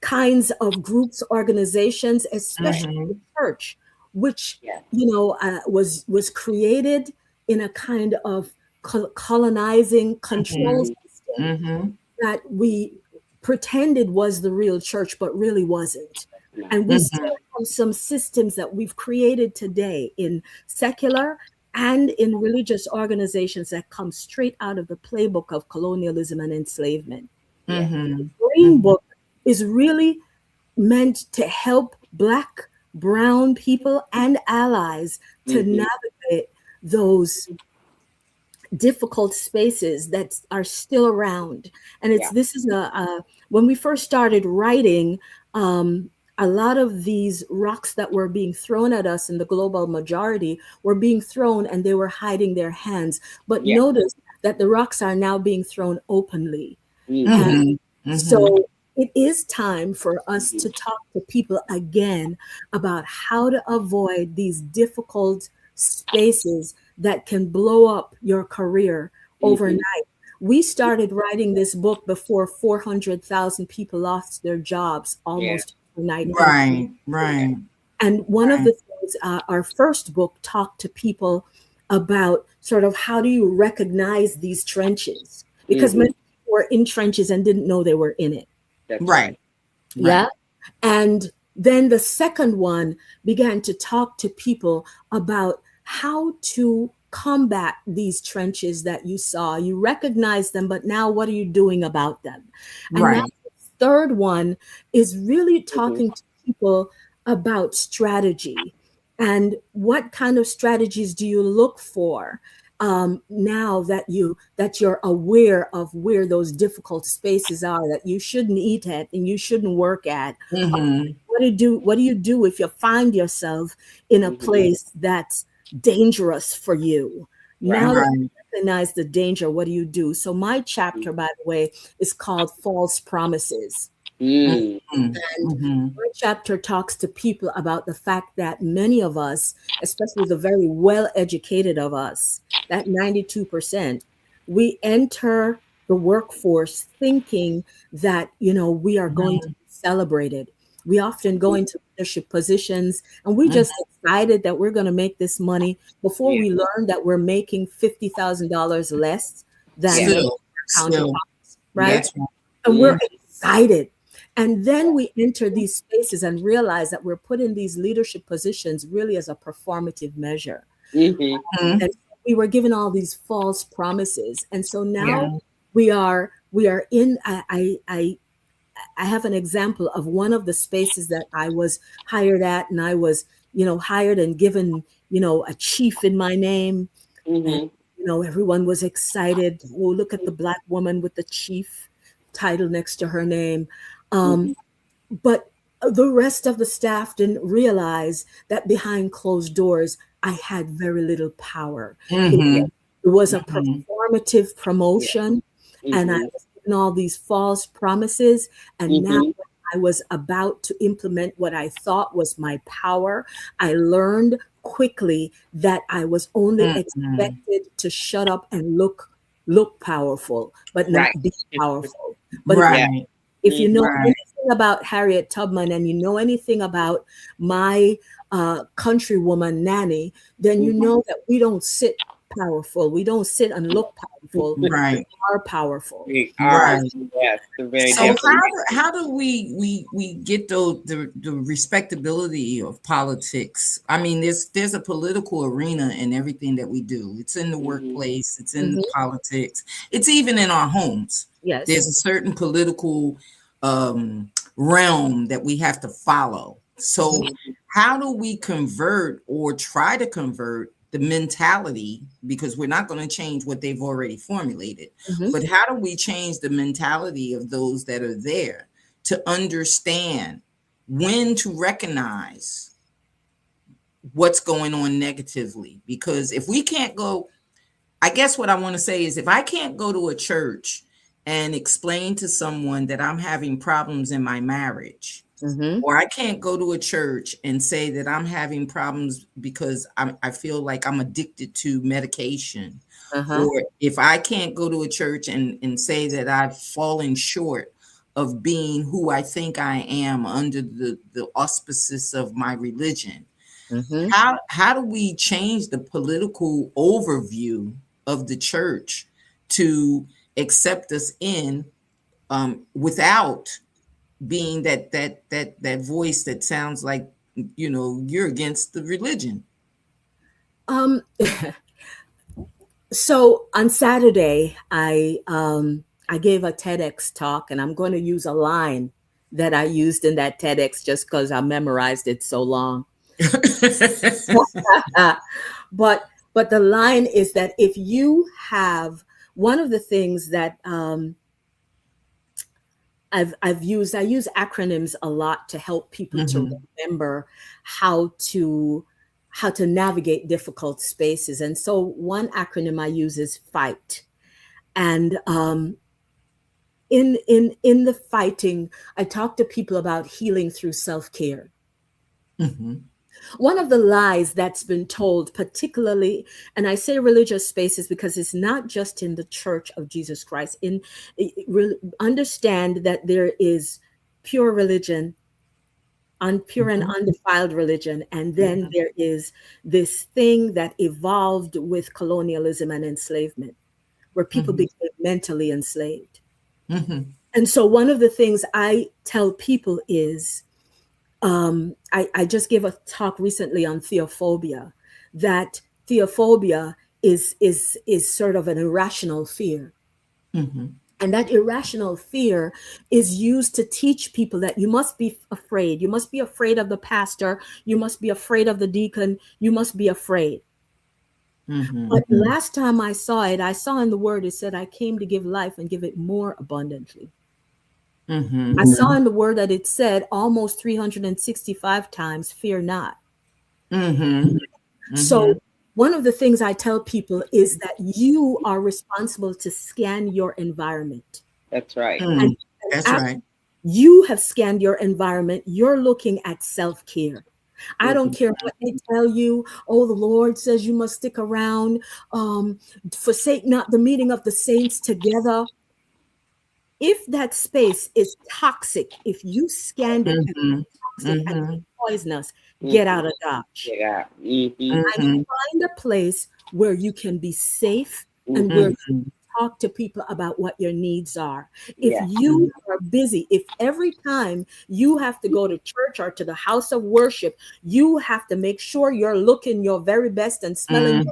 kinds of groups, organizations, especially the Mhm. church, which Yeah. was created in a kind of colonizing control Mhm. system Mhm. that we pretended was the real church, but really wasn't. No. And we still Mhm. have some systems that we've created today in secular and in religious organizations that come straight out of the playbook of colonialism and enslavement. Yeah. Mhm. Green Book is really meant to help Black, Brown people and allies to Mhm. navigate those difficult spaces that are still around. And Yeah. this is when we first started writing, a lot of these rocks that were being thrown at us in the global majority were being thrown and they were hiding their hands. But Yeah. notice that the rocks are now being thrown openly. And Mhm. Mhm. Mhm. so it is time for us Mhm. to talk to people again about how to avoid these difficult spaces that can blow up your career overnight. We started writing this book before 400,000 people lost their jobs almost overnight. Right. And one of the things, our first book talked to people about sort of how do you recognize these trenches? Because many people were in trenches and didn't know they were in it. That's Right. Yeah. And then the second one began to talk to people about how to combat these trenches that you saw. You recognize them, but now what are you doing about them? And now the third one is really talking to people about strategy and what kind of strategies do you look for now that you're aware of where those difficult spaces are that you shouldn't eat at and you shouldn't work at. What do you do if you find yourself in a place that's dangerous for you? Now that you recognize the danger, what do you do? So my chapter, by the way, is called False Promises. And my chapter talks to people about the fact that many of us, especially the very well-educated of us, that 92%, we enter the workforce thinking that, we are going to be celebrated. We often go into leadership positions and we just decided that we're going to make this money before we learn that we're making $50,000 less than our counterparts, right? And we're excited. And then we enter these spaces and realize that we're put in these leadership positions really as a performative measure. And we were given all these false promises. And so now we are in, I have an example of one of the spaces that I was hired at, and I was, hired and given, a chief in my name. And, everyone was excited. Oh, look at the Black woman with the chief title next to her name. But the rest of the staff didn't realize that behind closed doors, I had very little power. It was a performative promotion, and I was given all these false promises. And now when I was about to implement what I thought was my power, I learned quickly that I was only expected to shut up and look powerful, but not be powerful. But if you know anything about Harriet Tubman and you know anything about my countrywoman Nanny, then you know that we don't sit powerful. We don't sit and look powerful. We are powerful. We are. Yes. So how do we get the respectability of politics? I mean, there's a political arena in everything that we do. It's in the workplace. It's in the politics. It's even in our homes. Yes. There's a certain political realm that we have to follow. So how do we convert or try to convert the mentality, because we're not going to change what they've already formulated, but how do we change the mentality of those that are there to understand when to recognize what's going on negatively? Because if we can't go, I guess what I want to say is if I can't go to a church and explain to someone that I'm having problems in my marriage, or I can't go to a church and say that I'm having problems because I feel like I'm addicted to medication, or if I can't go to a church and say that I've fallen short of being who I think I am under the auspices of my religion, how do we change the political overview of the church to accept us in without being that voice that sounds like you're against the religion? So on Saturday, I gave a TEDx talk, and I'm going to use a line that I used in that TEDx just because I memorized it so long. But the line is that if you have one of the things that I use acronyms a lot to help people to remember how to navigate difficult spaces. And so one acronym I use is FIGHT. And in the fighting, I talk to people about healing through self-care. One of the lies that's been told, particularly, and I say religious spaces because it's not just in the Church of Jesus Christ. Understand that there is pure religion, pure and undefiled religion, and then there is this thing that evolved with colonialism and enslavement, where people became mentally enslaved. And so, one of the things I tell people is, I just gave a talk recently on theophobia, that theophobia is sort of an irrational fear. And that irrational fear is used to teach people that you must be afraid. You must be afraid of the pastor. You must be afraid of the deacon. You must be afraid. But last time I saw it, I saw in the word, it said, I came to give life and give it more abundantly. I saw in the word that it said almost 365 times, fear not. So one of the things I tell people is that you are responsible to scan your environment. That's right. And That's right. You have scanned your environment. You're looking at self-care. I don't care what they tell you. Oh, the Lord says you must stick around. Forsake not the meeting of the saints together. If that space is toxic, if you scanned it as toxic and poisonous, get out of Dodge. Yeah. And find a place where you can be safe and where you talk to people about what your needs are. If you are busy, if every time you have to go to church or to the house of worship, you have to make sure you're looking your very best and smelling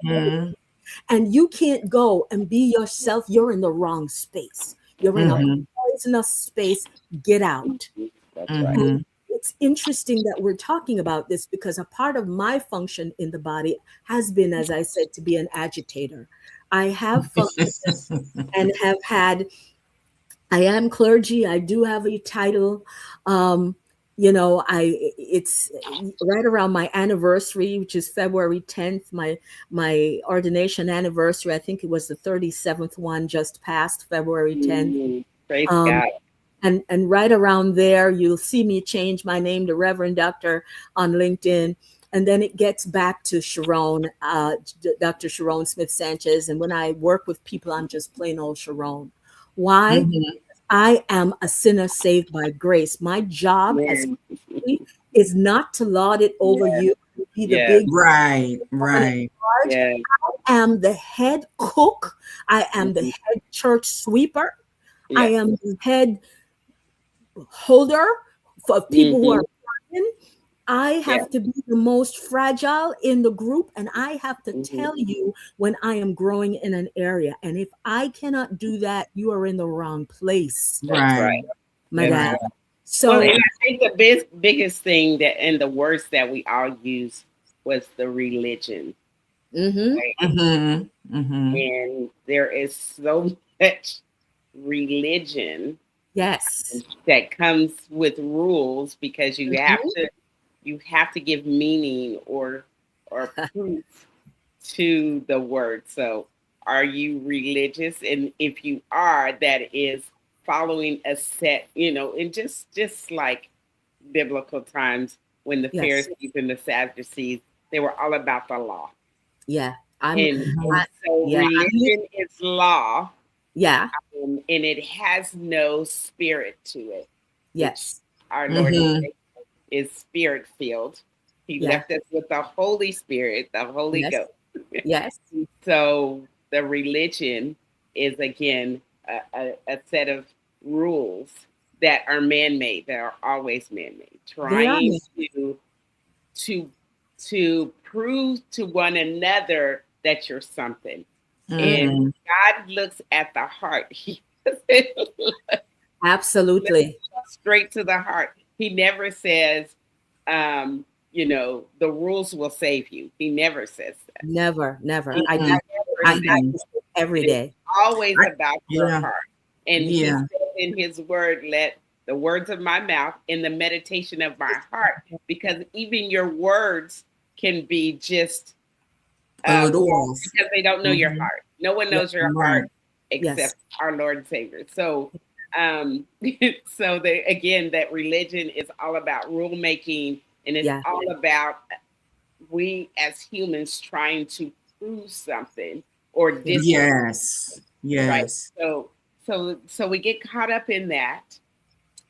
and you can't go and be yourself, you're in the wrong space. You're in a poisonous space. Get out. That's right. It's interesting that we're talking about this because a part of my function in the body has been, as I said, to be an agitator. I have functioned and have had, I am clergy. I do have a title. It's right around my anniversary, which is February 10th, my ordination anniversary. I think it was the 37th one just passed February 10th. Praise God. And right around there, you'll see me change my name to Reverend Doctor on LinkedIn. And then it gets back to Sherone, Dr. Sherone Smith-Sanchez. And when I work with people, I'm just plain old Sherone. Why? I am a sinner saved by grace. My job as is not to laud it over you, be the big right. I am the head cook. I am the head church sweeper. I am the head holder for people who are crying. I have to be the most fragile in the group, and I have to tell you when I am growing in an area. And if I cannot do that, you are in the wrong place. Right. Madame. So, well, and I think the biggest thing that and the words that we all use was the religion. And there is so much religion that comes with rules because you have to give meaning or proof to the word. So are you religious? And if you are, that is following a set, in just like biblical times when the Pharisees and the Sadducees, they were all about the law. Religion is law. And it has no spirit to it. Our Lord is spirit filled. He left us with the Holy Spirit, the Holy Ghost. So the religion is again a set of rules that are man-made, that are always man-made, trying to prove to one another that you're something. And God looks at the heart. Absolutely. Straight to the heart. He never says, the rules will save you. He never says that. Never. I every day. It's always about your heart. And he said in his word, let the words of my mouth and the meditation of my heart, because even your words can be just because they don't know your heart. No one knows your heart except our Lord and Savior. So, that religion is all about rule making, and it's all about we as humans trying to prove something or disprove, Yes. right? Yes. So we get caught up in that,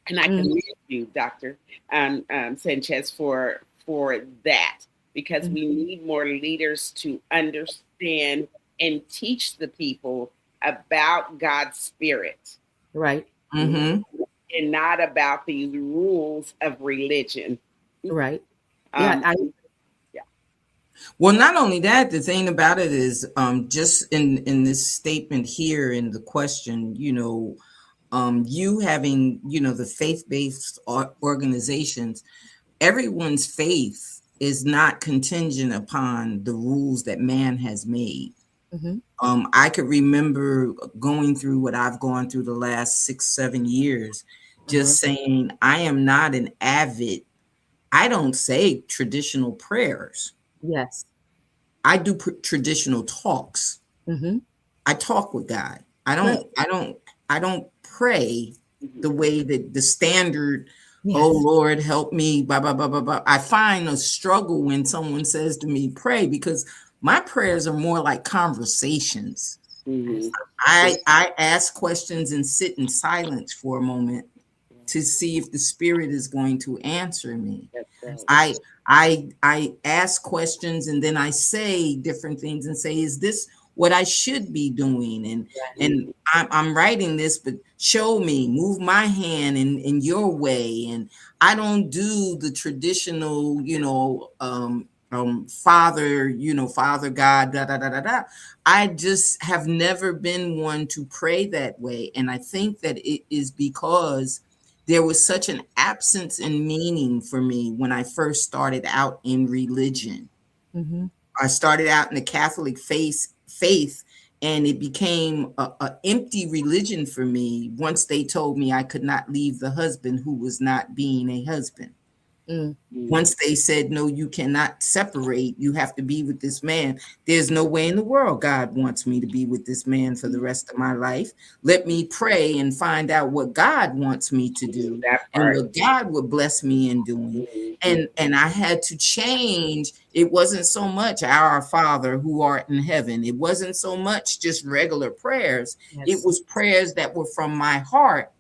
and I Mhm. commend you, Doctor Sanchez, for that, because we need more leaders to understand and teach the people about God's spirit, Right. Mm-hmm. and not about these rules of religion. Right. Yeah. Um, yeah. Well, not only that, the thing about it is, just in this statement here in the question, you having, the faith-based organizations, everyone's faith is not contingent upon the rules that man has made. Mm-hmm. I could remember going through what I've gone through the last 6, 7 years, Uh-huh. just saying I am not an avid, I don't say traditional prayers. Yes. I do traditional talks. Mm-hmm. I talk with God. I Right. don't I don't I don't pray the way that the standard, oh Yes. Lord, help me, blah blah blah blah blah. I find a struggle when someone says to me, pray, because my prayers are more like conversations. Mhm. I ask questions and sit in silence for a moment to see if the spirit is going to answer me. That's right. I ask questions, and then I say different things and say, is this what I should be doing? And I'm writing this, but show me, move my hand in your way. And I don't do the traditional, Father, Father God, da da da da da. I just have never been one to pray that way. And I think that it is because there was such an absence in meaning for me when I first started out in religion. Mm-hmm. I started out in the Catholic faith, and it became a empty religion for me once they told me I could not leave the husband who was not being a husband. Mm. Once they said, no, you cannot separate, you have to be with this man. There's no way in the world God wants me to be with this man for the rest of my life. Let me pray and find out what God wants me to do That and part. what God would bless me in doing. And I had to change. It wasn't so much our Father who art in heaven. It wasn't so much just regular prayers. It Yes. was prayers that were from my heart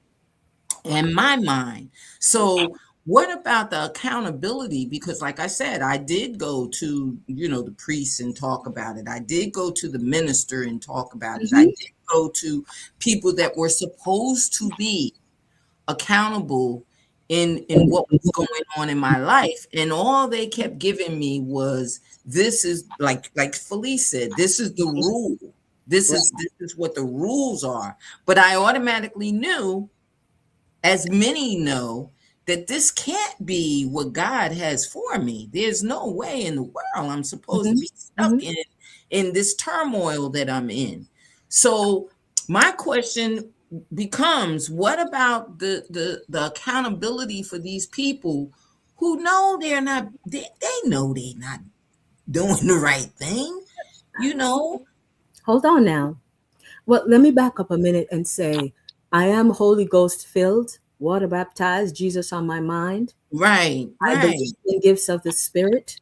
and my mind. So what about the accountability? Because like I said, I did go to, the priest and talk about it. I did go to the minister and talk about it. I Mm-hmm. did go to people that were supposed to be accountable in what was going on in my life. And all they kept giving me was, this is like Felice said, this is the rule. This is what the rules are. But I automatically knew, as many know, that this can't be what God has for me. There's no way in the world I'm supposed to Mm-hmm. be stuck Mm-hmm. in this turmoil that I'm in. So my question becomes, what about the accountability for these people who know they know they're not doing the right thing, you know? Hold on now. Well, let me back up a minute and say, I am Holy Ghost filled, water baptized, Jesus on my mind. Right, I believe right, in gifts of the Spirit,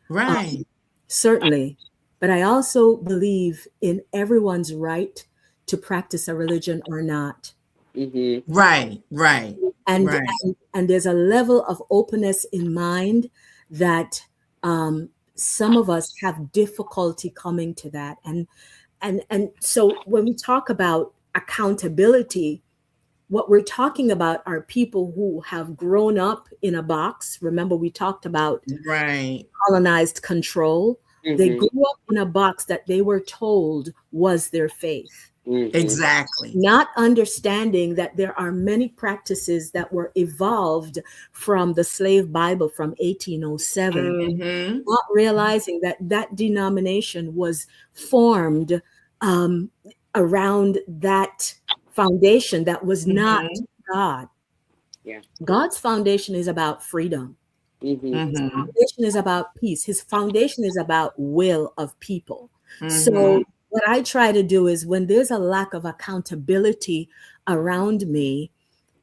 right, certainly. But I also believe in everyone's right to practice a religion or not. Mhm. right, right, And, right. and there's a level of openness in mind that some of us have difficulty coming to that. And so when we talk about accountability, what we're talking about are people who have grown up in a box. Remember, we talked about Right. colonized control. They Mhm. grew up in a box that they were told was their faith, Mhm. Exactly. not understanding that there are many practices that were evolved from the slave Bible from 1807, Mm-hmm. not realizing that that denomination was formed um, around that foundation that was not Mm-hmm. God. Yeah. God's foundation is about freedom. Mhm. Mm-hmm. Foundation is about peace. His foundation is about will of people. Mm-hmm. So what I try to do is when there's a lack of accountability around me,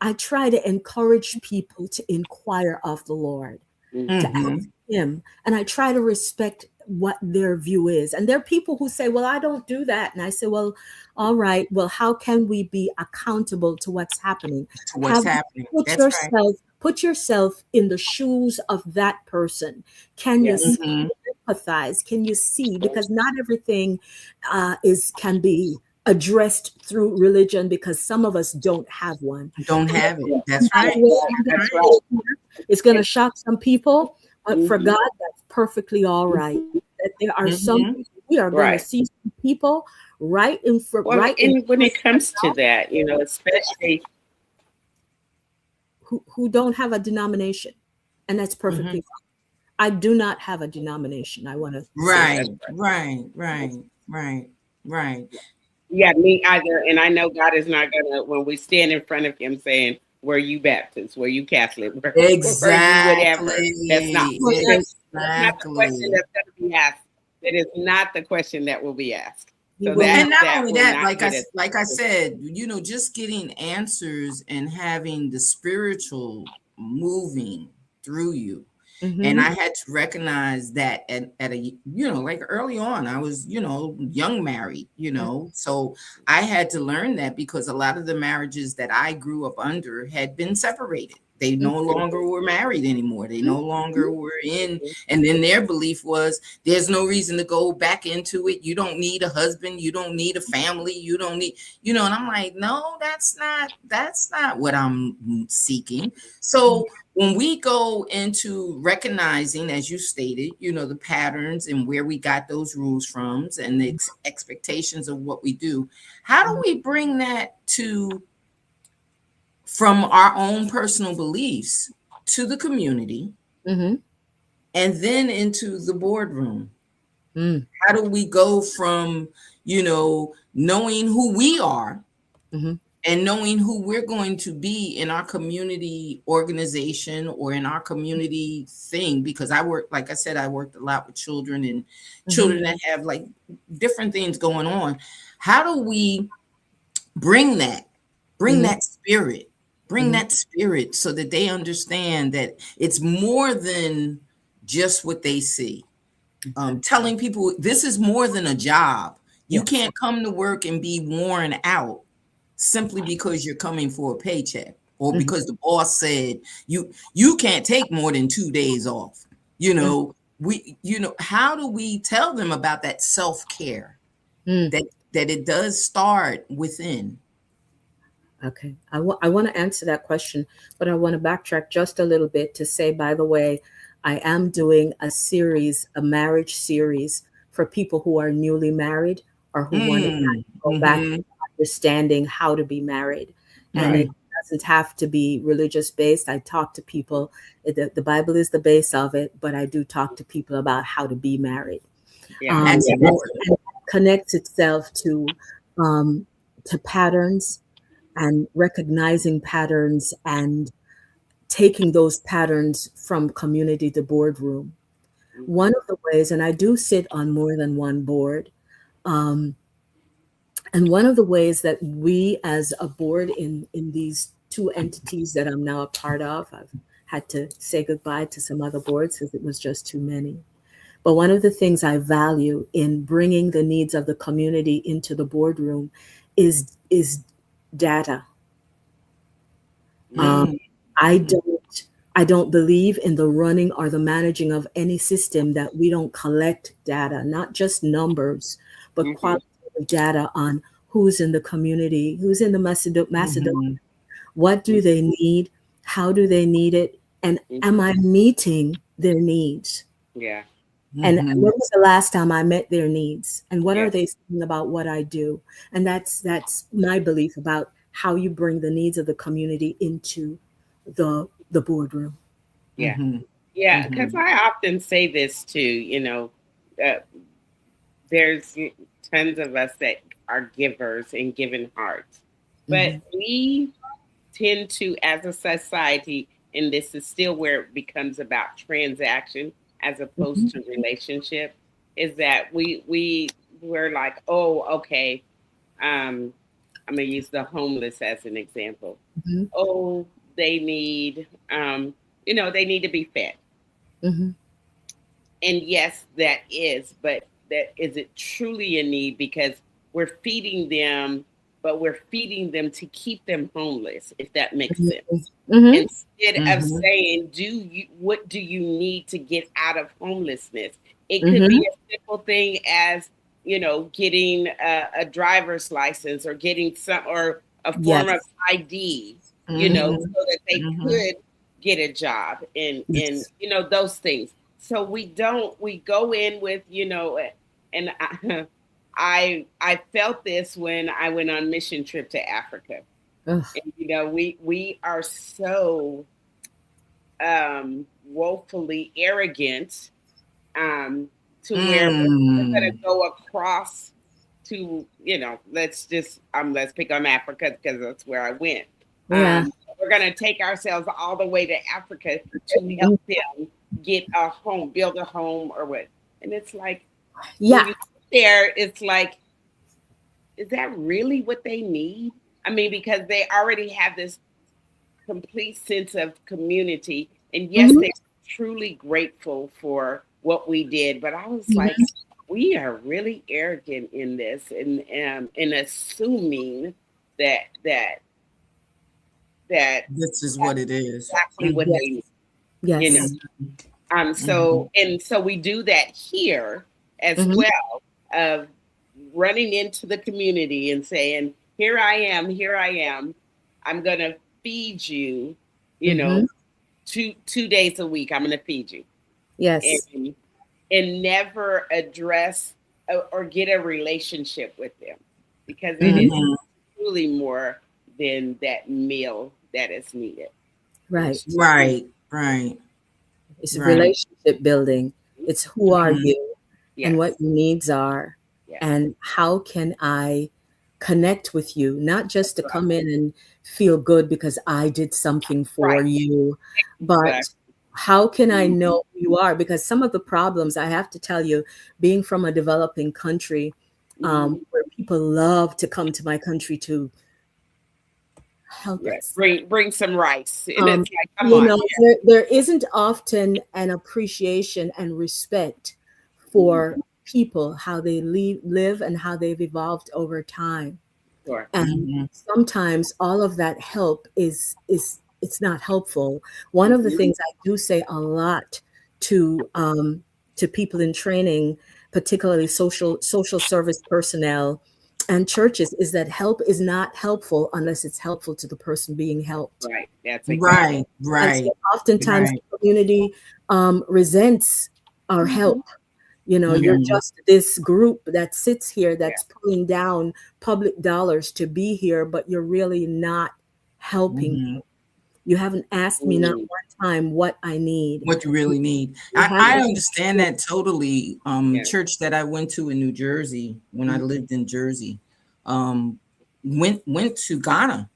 I try to encourage people to inquire of the Lord, to Mhm. Mm-hmm. ask him, and I try to respect what their view is. And there are people who say, well, I don't do that. And I say, well, all right, well, how can we be accountable to what's happening? To what's happening. That's right. Put yourself in the shoes of that person. Can you see, empathize? Can you see? Because not everything can be addressed through religion, because some of us don't have one. Don't have it. That's right. That's right. It's going to shock some people, but for God, that's perfectly all right. That there are some, we are going to see some people right in front. Well, and when it comes to that, you know, especially who don't have a denomination, and that's perfectly fine. I do not have a denomination. I want to right. Yeah, me either. And I know God is not gonna, when we stand in front of Him saying, "Were you Baptist? Were you Catholic? Exactly. Whatever." That's not the question that's going to be asked. That is not the question that will be asked. So and not only that, like I said, you know, just getting answers and having the spiritual moving through you. And I had to recognize that at a, you know, like early on, I was, you know, young married, you know, so I had to learn that, because a lot of the marriages that I grew up under had been separated. They no longer were married anymore. They no longer were in. And then their belief was, there's no reason to go back into it. You don't need a husband. You don't need a family. You don't need, you know, and I'm like, no, that's not what I'm seeking. So when we go into recognizing, as you stated, you know, the patterns and where we got those rules from and the expectations of what we do, how do we bring that from our own personal beliefs to the community and then into the boardroom? How do we go from, you know, knowing who we are and knowing who we're going to be in our community organization or in our community thing? Because I work, like I said, I worked a lot with children and children that have like different things going on. How do we bring that spirit, that spirit, so that they understand that it's more than just what they see? Telling people this is more than a job. You can't come to work and be worn out simply because you're coming for a paycheck, or because the boss said you can't take more than 2 days off. You know, how do we tell them about that self-care, that it does start within? Okay. I want to answer that question, but I want to backtrack just a little bit to say, by the way, I am doing a marriage series for people who are newly married or who want to go back to understanding how to be married. And it doesn't have to be religious based. I talk to people, the Bible is the base of it, but I do talk to people about how to be married. And it connects itself to patterns, and recognizing patterns and taking those patterns from community to boardroom. One of the ways, and I do sit on more than one board, and one of the ways that we as a board in these two entities that I'm now a part of, I've had to say goodbye to some other boards because it was just too many. But one of the things I value in bringing the needs of the community into the boardroom is data. I don't believe in the running or the managing of any system that we don't collect data, not just numbers, but qualitative data on who's in the community, who's in the Macedonia. What do they need? How do they need it? And am I meeting their needs? Yeah. And when was the last time I met their needs? And what are they saying about what I do? And that's my belief about how you bring the needs of the community into the boardroom. Yeah. Yeah. Because I often say this too, you know, there's tons of us that are givers and giving hearts, but we tend to, as a society, and this is still where it becomes about transaction as opposed to relationship, is that we're like, oh, okay, I'm gonna use the homeless as an example. Oh, they need, they need to be fed. and yes, that is, but that is it truly a need because we're feeding them, but we're feeding them to keep them homeless, if that makes sense. Mm-hmm. Instead of Mhm. saying, what do you need to get out of homelessness? It could Mm-hmm. be a simple thing as, getting a driver's license or getting some or a form of Yes. ID, Mhm. so that they Mhm. could get a job and Yes. those things. So we go in with, and I felt this when I went on mission trip to Africa. Ugh. And we are so woefully arrogant, to where we're going to Mm. go across to, let's pick on Africa because that's where I went. Yeah. We're going to take ourselves all the way to Africa to help them get a home, build a home or what. And it's like, when Yeah. you get there, it's like, is that really what they need? I mean, because they already have this complete sense of community. And yes, Mm-hmm. they're truly grateful for what we did. But I was like, Mm-hmm. we are really arrogant in this and assuming that that that This is what that's it is. exactly what Mhm. they need, Yes. you know. Yes. Mhm. So we do that here as Mm-hmm. well, of running into the community and saying, here I am. I'm gonna feed you, you Mm-hmm. know, two days a week. I'm gonna feed you. Yes. And never address or get a relationship with them because it is Mm-hmm. Mhm. truly more than that meal that is needed. It's Right. truly, Right. Right. It's a Right. relationship building. It's who are Mhm. you and yes, what your needs are, yes, and how can I connect with you, not just to right, come in and feel good because I did something for right, you, exactly. but how can I Mhm. know who you are? Because some of the problems, I have to tell you, being from a developing country, Mhm. where people love to come to my country to help Yeah, us. bring some rice, and Um, it's like, come you on, know, there isn't often an appreciation and respect yeah. for people, how they live and how they've evolved over time. Sure. And Mhm. sometimes all of that help is it's not helpful. One of the Mhm. things I do say a lot to people in training, particularly social service personnel and churches, is that help is not helpful unless it's helpful to the person being helped. Right. That's exactly. Right. And so Right. oftentimes Right. the community resents our Mhm. help. You know, you're Mhm. just this group that sits here Yeah. that's pulling down public dollars to be here, but you're really not helping. Mhm. You haven't asked me not Mm. one time what I need. What you really need. You I haven't. understand that totally. Yeah. Church that I went to in New Jersey when I lived in Jersey, um, went to Ghana,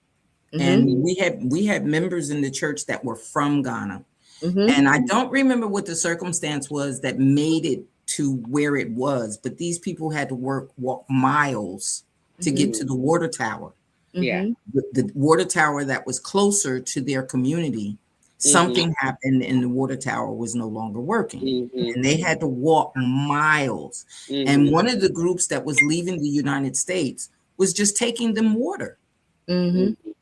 Mm-hmm, and Mhm. we had members in the church that were from Ghana, mm-hmm, and I don't remember what the circumstance was that made it to where it was, but these people had to walk miles to mm-hmm, get to Mm. the water tower. Yeah. mm-hmm. The water tower that was closer to their community, Mhm. something happened and the water tower was no longer working. Mhm. And they had to walk miles. And Mhm. one of the groups that was leaving the United States was just taking them water. Mm-hmm. Mhm.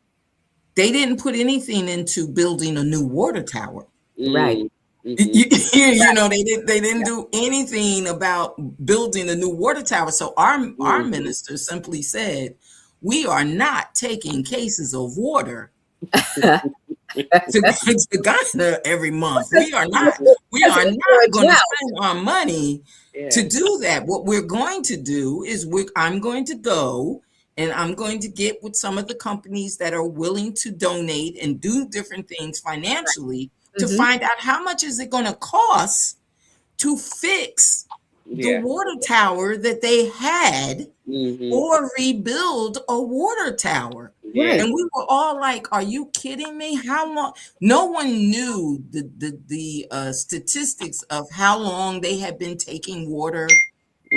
They didn't put anything into building a new water tower. Right. Mm. Mhm. They didn't Yeah. do anything about building a new water tower. So our Mhm. minister simply said, "We are not taking cases of water to Ghana every month. We are not. We Because are if you're not a going to drought. spend our money to Yeah. do that. What we're going to do is I'm going to go and I'm going to get with some of the companies that are willing to donate and do different things financially to Mm-hmm, find out how much is it going to cost to fix the Yeah. water tower that they had Mhm. or rebuild a water tower." Yeah. right. And we were all like, "Are you kidding me? How long?" No one knew the statistics of how long they had been taking water,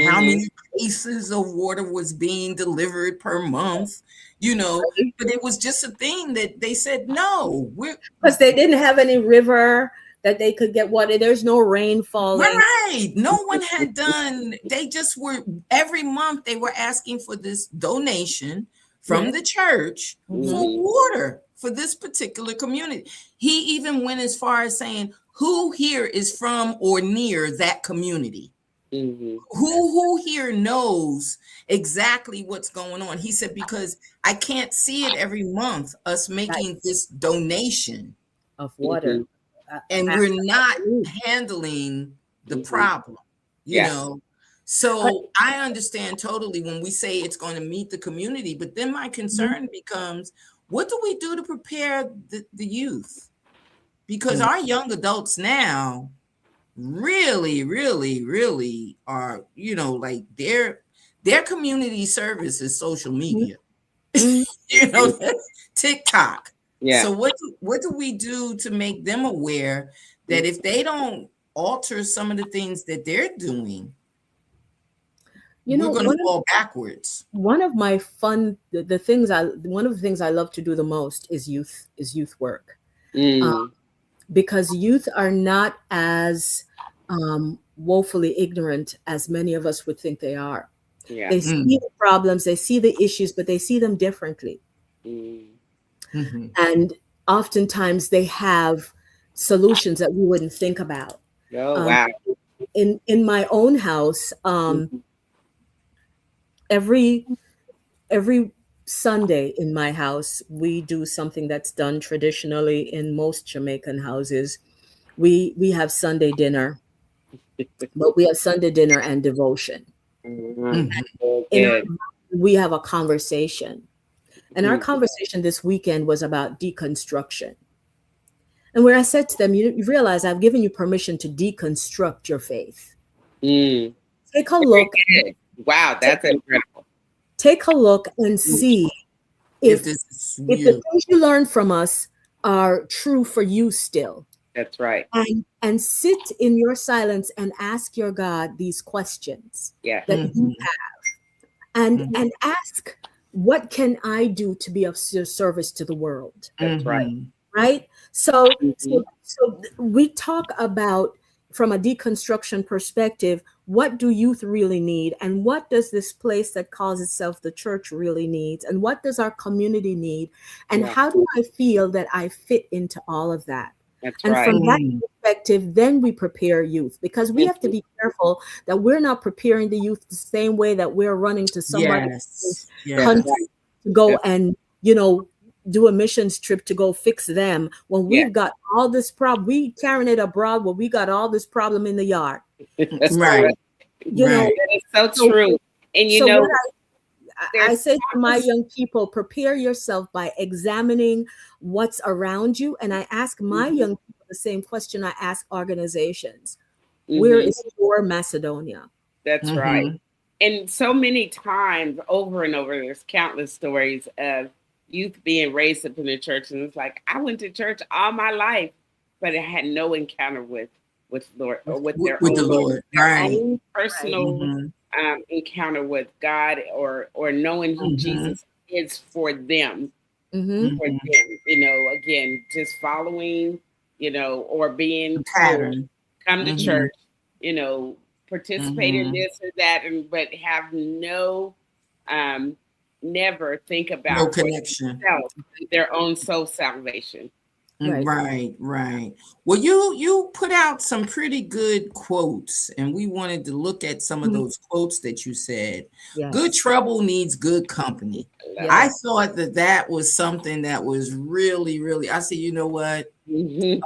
how Mhm. many cases of water was being delivered per month, but it was just a thing that they said, "No, we're." Because they didn't have any river, that they could get water. There's no rain falling. Right. No one had done, they just were, every month they were asking for this donation from the church for water for this particular community. He even went as far as saying, who here is from or near that community? Who here knows exactly what's going on? He said, because I can't see it every month, us making this donation of water. And we're not handling the problem, you know. So I understand totally when we say it's going to meet the community, but then my concern becomes, what do we do to prepare the youth? Because our young adults now really, really, really are, you know, like their community service is social media, you know, TikTok. Yeah. So what do we do to make them aware that if they don't alter some of the things that they're doing, we're going to fall backwards? One of my one of the things I love to do the most is youth work, because youth are not as woefully ignorant as many of us would think they are. Yeah. They see the problems, they see the issues, but they see them differently. And oftentimes they have solutions that we wouldn't think about. Oh, wow. In my own house, every Sunday in my house, we do something that's done traditionally in most Jamaican houses. We have Sunday dinner, but we have Sunday dinner and devotion. We have a conversation. And our conversation this weekend was about deconstruction. And where I said to them, you realize I've given you permission to deconstruct your faith. Take a look. Wow, that's incredible. Take a look and see if the things you learn from us are true for you still. That's right. And sit in your silence and ask your God these questions that you have. And ask, what can I do to be of service to the world? That's right. Right? So we talk about, from a deconstruction perspective, what do youth really need? And what does this place that calls itself the church really needs? And what does our community need? And how do I feel that I fit into all of that? That's and right. From that perspective, then we prepare youth, because we have to be careful that we're not preparing the youth the same way that we're running to somebody's country to go and, you know, do a missions trip to go fix them when we've got all this problem. We carrying it abroad when we got all this problem in the yard. Right. You know, that is so true. And you know, I say to my young people, prepare yourself by examining what's around you. And I ask my young people the same question I ask organizations. Where is your Macedonia? That's right. And so many times over and over, there's countless stories of youth being raised up in the church. And it's like, I went to church all my life, but I had no encounter with Lord, or with their own personal encounter with God, or knowing who Jesus is for them. For them, you know, again, just following, you know, or being told, come to church, you know, participate in this or that, but have no, never think about no connection, their own soul salvation. Right. Well, you put out some pretty good quotes, and we wanted to look at some of those quotes that you said. Good trouble needs good company. I thought that was something that was really, really, I said, you know what? Okay.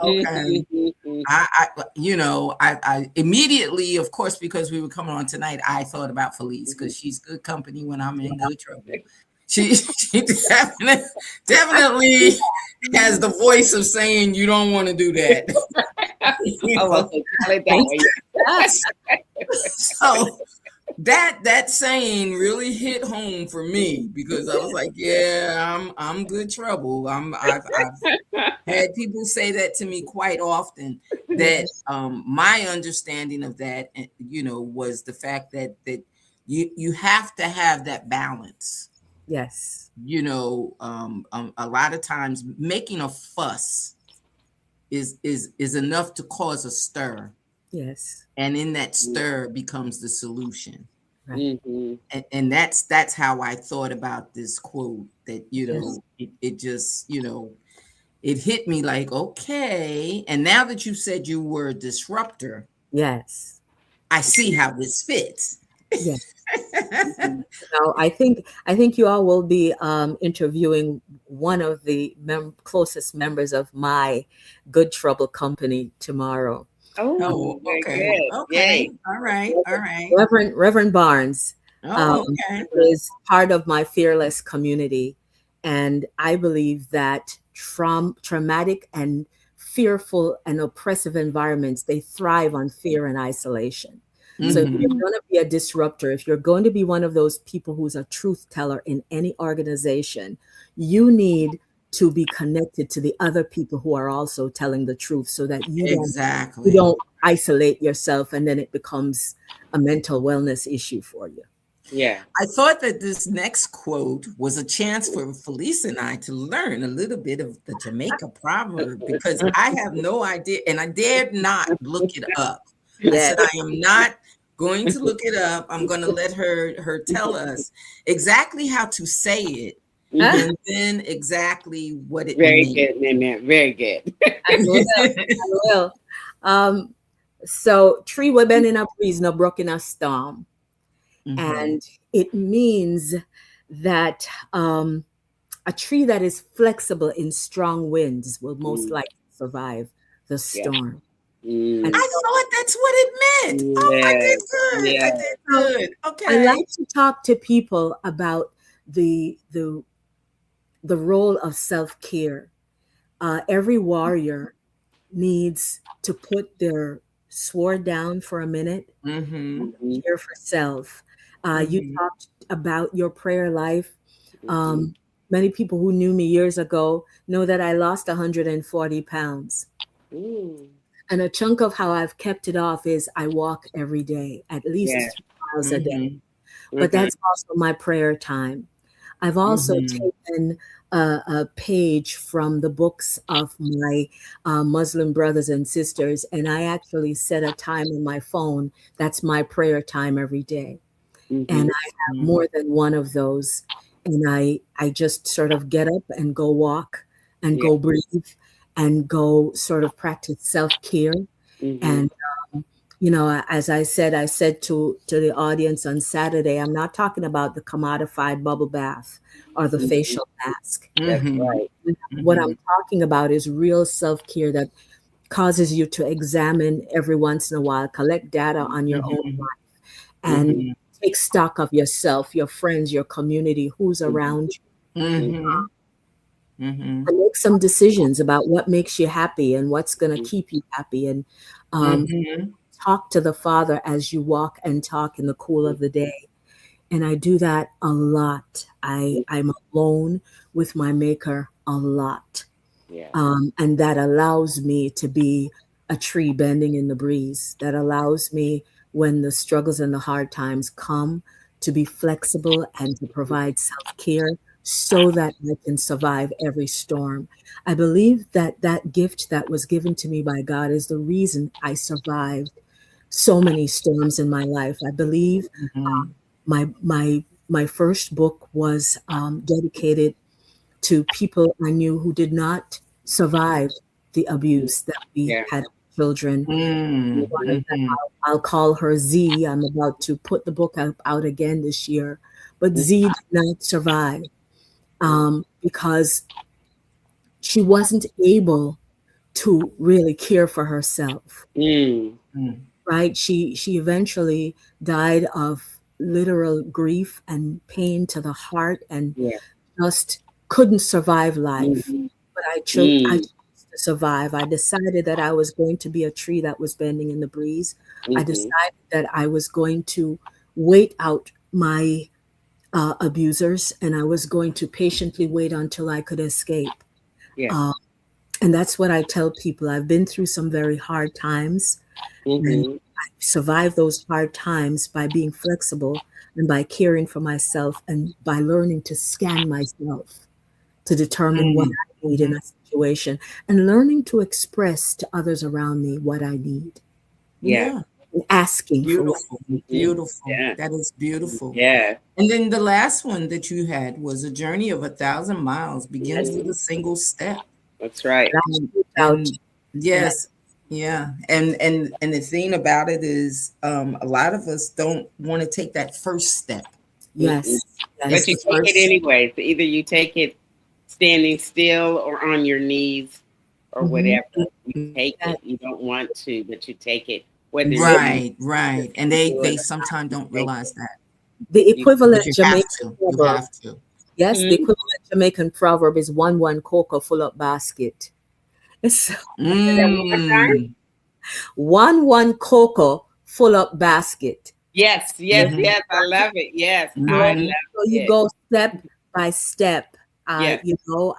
I immediately, of course, because we were coming on tonight, I thought about Felice, because she's good company when I'm in good trouble. She definitely has the voice of saying you don't want to do that. So that saying really hit home for me, because I was like, yeah, I'm good trouble. I've had people say that to me quite often. That my understanding of that, you know, was the fact that you have to have that balance. Yes. You know, a lot of times making a fuss is enough to cause a stir, Yes. and in that stir becomes the solution. Right. Mm-hmm. And that's how I thought about this quote, that Yes. it just it hit me like, okay. And now that you said you were a disruptor, Yes. I see how this fits. Yes. Now, I think you all will be interviewing one of the closest members of my Good Trouble company tomorrow. Oh, Oh, very okay. good. Okay. Yay. All right. All right. Reverend Barnes um, Oh, okay. is part of my fearless community, and I believe that traumatic and fearful and oppressive environments, they thrive on fear and isolation. So if you're Mhm. going to be a disruptor, if you're going to be one of those people who's a truth teller in any organization, you need to be connected to the other people who are also telling the truth, so that you Exactly. don't isolate yourself and then it becomes a mental wellness issue for you. Yeah. I thought that this next quote was a chance for Felice and I to learn a little bit of the Jamaica proverb, because I have no idea, and I dared not look it up. I Yes. said I am not going to look it up. I'm going to let her tell us exactly how to say it, Mhm. and then exactly what it Very means. good, Nana. Very good. I will. I will. So tree we bend in a breeze, no brook in a storm. Mhm. And it means that a tree that is flexible in strong winds will most likely survive the storm. Mm. And I thought that's what it meant. Oh, I did Yes. good. I Yes. did good. I Okay. like to talk to people about the role of self-care. Every warrior needs to put their sword down for a minute, Mm-hmm. Mhm. care for self. You Mhm. talked about your prayer life. Mhm. Um, Many people who knew me years ago know that I lost 140 pounds. Mm. And a chunk of how I've kept it off is I walk every day, at least Yeah. 3 miles a day. Mhm. But Mhm. that's also my prayer time. I've also Mhm. taken a page from the books of my Muslim brothers and sisters, and I actually set a time on my phone. That's my prayer time every day. And Mhm. I have more than one of those. And I just sort of get up and go walk and Yeah. go breathe and go sort of practice self-care. Mhm. And as I said to the audience on Saturday, I'm not talking about the commodified bubble bath or the Mhm. facial mask. That's Mhm. right. What Mhm. I'm talking about is real self-care that causes you to examine every once in a while, collect data on your own Mhm. life, and Mhm. take stock of yourself, your friends, your community, who's Mhm. around you, Mhm. Mhm. and make some decisions about what makes you happy and what's going to Mhm. keep you happy. And um, Mhm. talk to the Father as you walk and talk in the cool of the day. And I do that a lot. I'm alone with my Maker a lot. Yeah. And that allows me to be a tree bending in the breeze. That allows me, when the struggles and the hard times come, to be flexible and to provide self care so that I can survive every storm. I believe that that gift that was given to me by God is the reason I survived so many storms in my life. I believe Mhm. my first book was dedicated to people I knew who did not survive the abuse that we Yeah. had as children. Mm. One of them, Mhm. I'll call her Z. I'm about to put the book out again this year, but Mhm. Z did not survive because she wasn't able to really care for herself. Mm. Mm. Right? She eventually died of literal grief and pain to the heart, and Yeah. just couldn't survive life. Mhm. But I Mm. chose to survive. I decided that I was going to be a tree that was bending in the breeze. I Mhm. decided that I was going to wait out my abusers, and I was going to patiently wait until I could escape. Yeah. Uh, and that's what I tell people. I've been through some very hard times, and Mhm. I survived those hard times by being flexible and by caring for myself and by learning to scan myself to determine what Mm. I need in Mhm. a situation, and learning to express to others around me what I need, Yeah. Yeah. and asking for what Beautiful. I need. Beautiful. Yeah. That is beautiful. Yeah. And then the last one that you had was a journey of 1,000 miles begins with a Mhm. single step. That's right. Out. And yes, yeah. And the thing about it is a lot of us don't want to take that first step. Mm-mm. Yes, But It's you the yes. take it first. anyway. So either you take it standing still or on your knees or Hmm. whatever. You take it. You don't want to, but you take it. Whether you Right, right. And do it they or not, sometimes you don't take realize it. that. The You, But equivalent you have Jamaican to. You proverb. have to. Yes, the Mhm. equivalent Jamaican proverb is one cocoa full up basket. So Say that one more time. Mm. one cocoa full up basket. Yes, yes, Yes, Hmm. yes. I love it. Yes, I so, Hmm. love so you it. go step by step. Yes.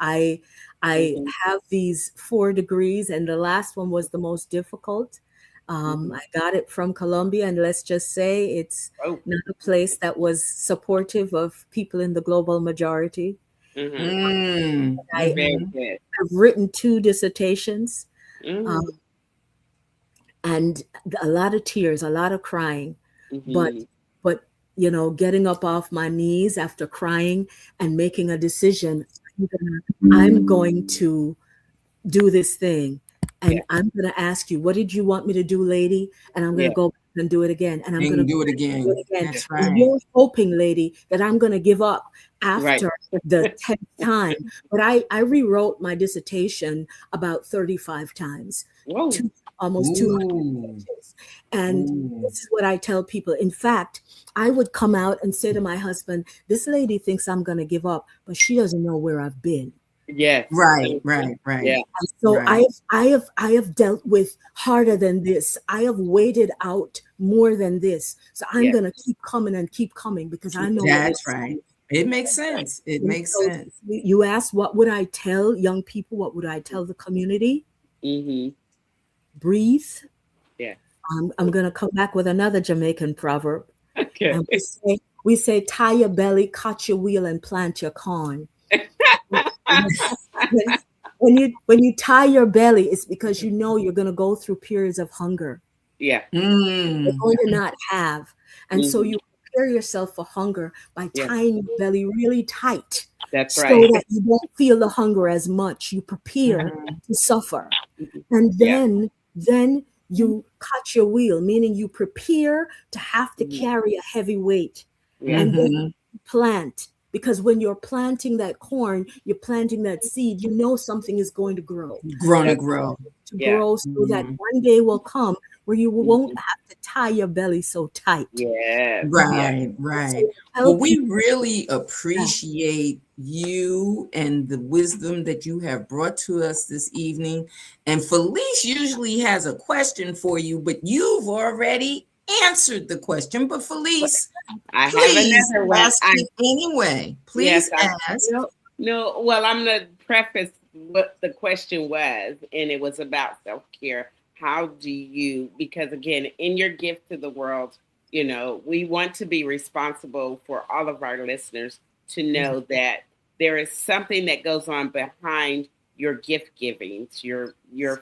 I Hmm. have these 4 degrees, and the last one was the most difficult. Hmm. I got it from Colombia, and let's just say it's Oh. not a place that was supportive of people in the global majority. Hmm. Mm. I, Very Hmm. good. I've written 2 dissertations, um, Mm. and a lot of tears, a lot of crying, but Hmm. but getting up off my knees after crying and making a decision. I'm going to do this thing, and Yeah. I'm going to ask you, what did you want me to do, lady? And I'm going Yeah. to go back and do it again, and I'm going to And go do it back and do again. it again. That's And right. you're hoping, lady, that I'm going to give up Right. after the 10th time. But I rewrote my dissertation about 35 times, Whoa. two, almost 200 Ooh. pages. And Ooh. this is what I tell people. In fact, I would come out and say to my husband, this lady thinks I'm going to give up, but she doesn't know where I've been. Yes. Right, right, Yeah. right, So right. I have dealt with harder than this. I have waited out more than this. So I'm Yeah. gonna keep coming and keep coming because I know what That's it's right. like. It makes sense. It And makes so sense. you asked, what would I tell young people? What would I tell the community? Hmm. Breathe. Yeah. I'm gonna come back with another Jamaican proverb, Okay. and we say tie your belly, cut your wheel, and plant your corn. When, when you tie your belly, it's because you know you're going to go through periods of hunger. Yeah. You're Mm. going to not have. And so Hmm. you prepare yourself for hunger by Yeah. tying your belly really tight That's so right. that you won't feel the hunger as much. You prepare Mhm. to suffer. And Yeah. then you cut your wheel, meaning you prepare to have to Mhm. carry a heavy weight. Yeah. And then Mhm. plant, because when you're planting that corn, you're planting that seed, you know something is going to grow. Grown to That's grow. To yeah. grow so that Mhm. one day will come where you won't Mhm. have to tie your belly so tight. Yes. Yeah. Right, And so right. I tell Well, we people, really yeah, appreciate you and the wisdom that you have brought to us this evening. And Felice usually has a question for you, but you've already answered the question. But But Felice, I have please another one. ask it anyway. Yes, Please I ask. no. Well, I'm gonna preface what the question was, and it was about self-care. How do you? Because again, in your gift to the world, we want to be responsible for all of our listeners to know that there is something that goes on behind your gift givings. You're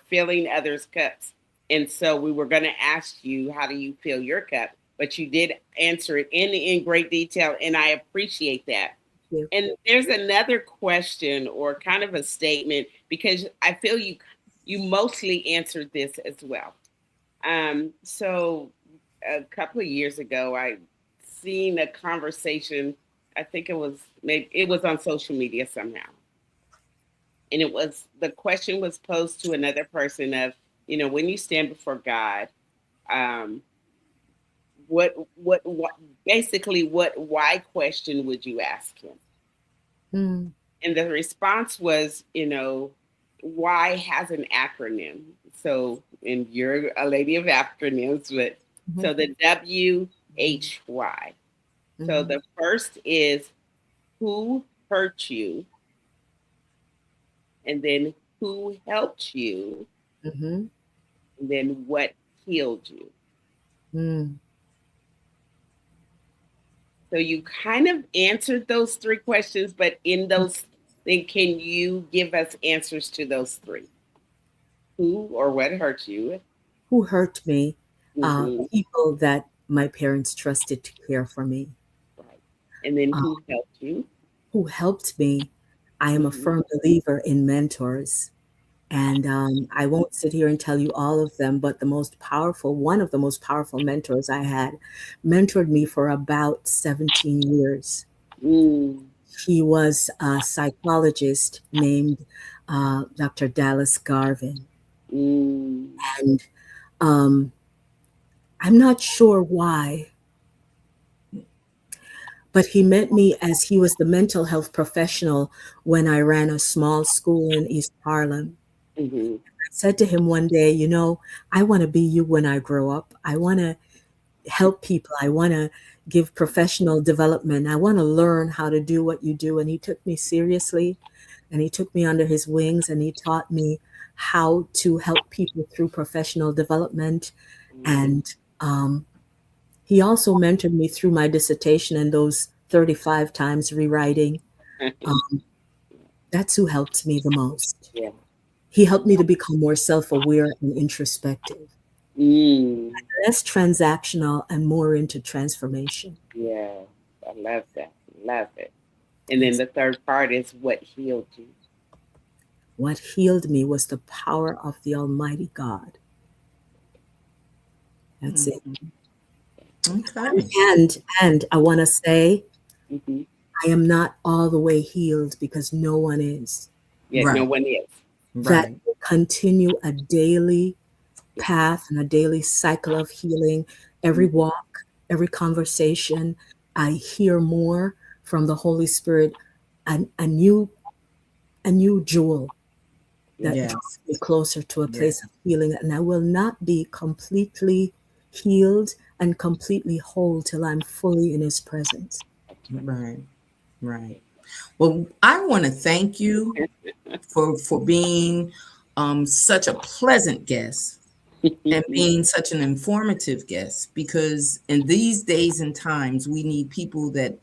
filling others' cups, and so we were going to ask you, how do you fill your cup? But you did answer it in great detail, and I appreciate that. you. And there's another question or kind of a statement, because I feel you mostly answered this as well. So a couple of years ago, I seen a conversation. I think maybe it was on social media somehow, and the question was posed to another person of, when you stand before God, um, what basically what why question would you ask him? Mm, And the response was, why has an acronym? So, and you're a lady of acronyms, but mhm, so the WHY. So mhm, the first is who hurt you, and then who helped you, mhm, and then what healed you. mm. So you kind of answered those three questions, but in those then can you give us answers to those three? Who or what hurt you? Who hurt me? Mm-hmm. People that my parents trusted to care for me. Right. And then Uh, who helped you? who helped me? I am a Mm-hmm. firm believer in mentors. And I won't sit here and tell you all of them, but one of the most powerful mentors I had, mentored me for about 17 years. Mm. He was a psychologist named Dr. Dallas Garvin. Mm. And um, I'm not sure why, but he met me as he was the mental health professional when I ran a small school in East Harlem. Mm-hmm. I said to him one day, I want to be you when I grow up. I want to help people. I want to give professional development. I want to learn how to do what you do. And he took me seriously, and he took me under his wings, and he taught me how to help people through professional development. And um, he also mentored me through my dissertation and those 35 times rewriting. Um, that's who helped me the most. Yeah. He helped me to become more self-aware and introspective, Mm. less transactional and more into transformation. Yeah. I love that. Love it. And then Yes. the third part is what healed you. What healed me was the power of the Almighty God. That's it. Okay. And I want to say, Mm-hmm. I am not all the way healed because no one is. Yeah, no Right. one is. That Right. continue a daily Yeah. path and a daily cycle of healing. Every walk, every conversation, I hear more from the Holy Spirit, a new jewel Yeah. that Yes. draws me closer to a Yeah. place of healing. And I will not be completely healed and completely whole till I'm fully in his presence. Right. Right. Well, I want to thank you for being such a pleasant guest and being such an informative guest, because in these days and times we need people that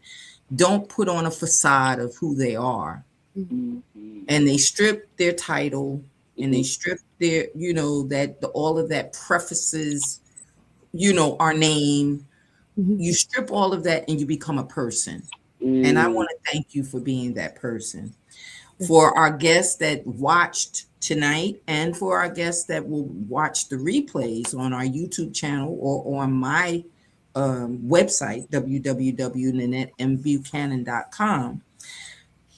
don't put on a facade of who they are, Mm-hmm. and they strip their title, and they Mm-hmm. strip their, all of that prefaces, our name. Mhm. You strip all of that and you become a person. And I Mm. want to thank you for being that person. For our guests that watched tonight, and for our guests that will watch the replays on our YouTube channel or on my website, www.nanettembuchanan.com,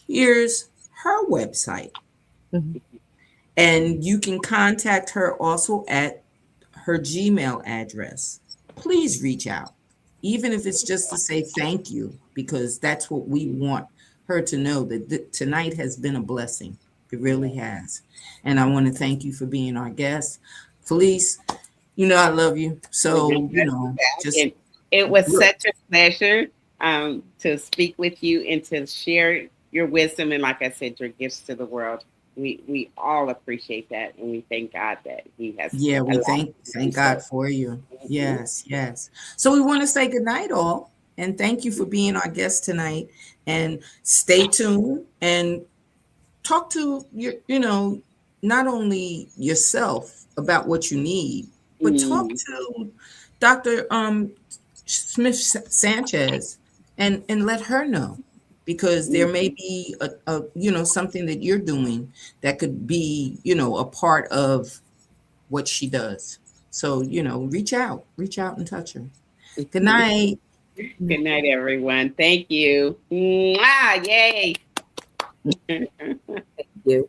here's her website. Mhm. And you can contact her also at her Gmail address. Please reach out, even if it's just to say thank you, because that's what we want her to know, that tonight has been a blessing. It really has. And I want to thank you for being our guest. Felice, I love you. Well, good So, to have you back. just And it was look. such a pleasure to speak with you and to share your wisdom and, like I said, your gifts to the world. We all appreciate that, and we thank God that He has Yeah, we allowed thank you to do thank God so. for you. Mhm. Yes, yes. So we want to say good night, all, and thank you for being our guest tonight. And stay tuned and talk to not only yourself about what you need, but talk Mm. to Dr. Smith Sanchez and let her know, because there may Mhm. be something that you're doing that could be a part of what she does. So, reach out and touch her. Good night. Good night, everyone. Thank you. Mwah! Yay. You.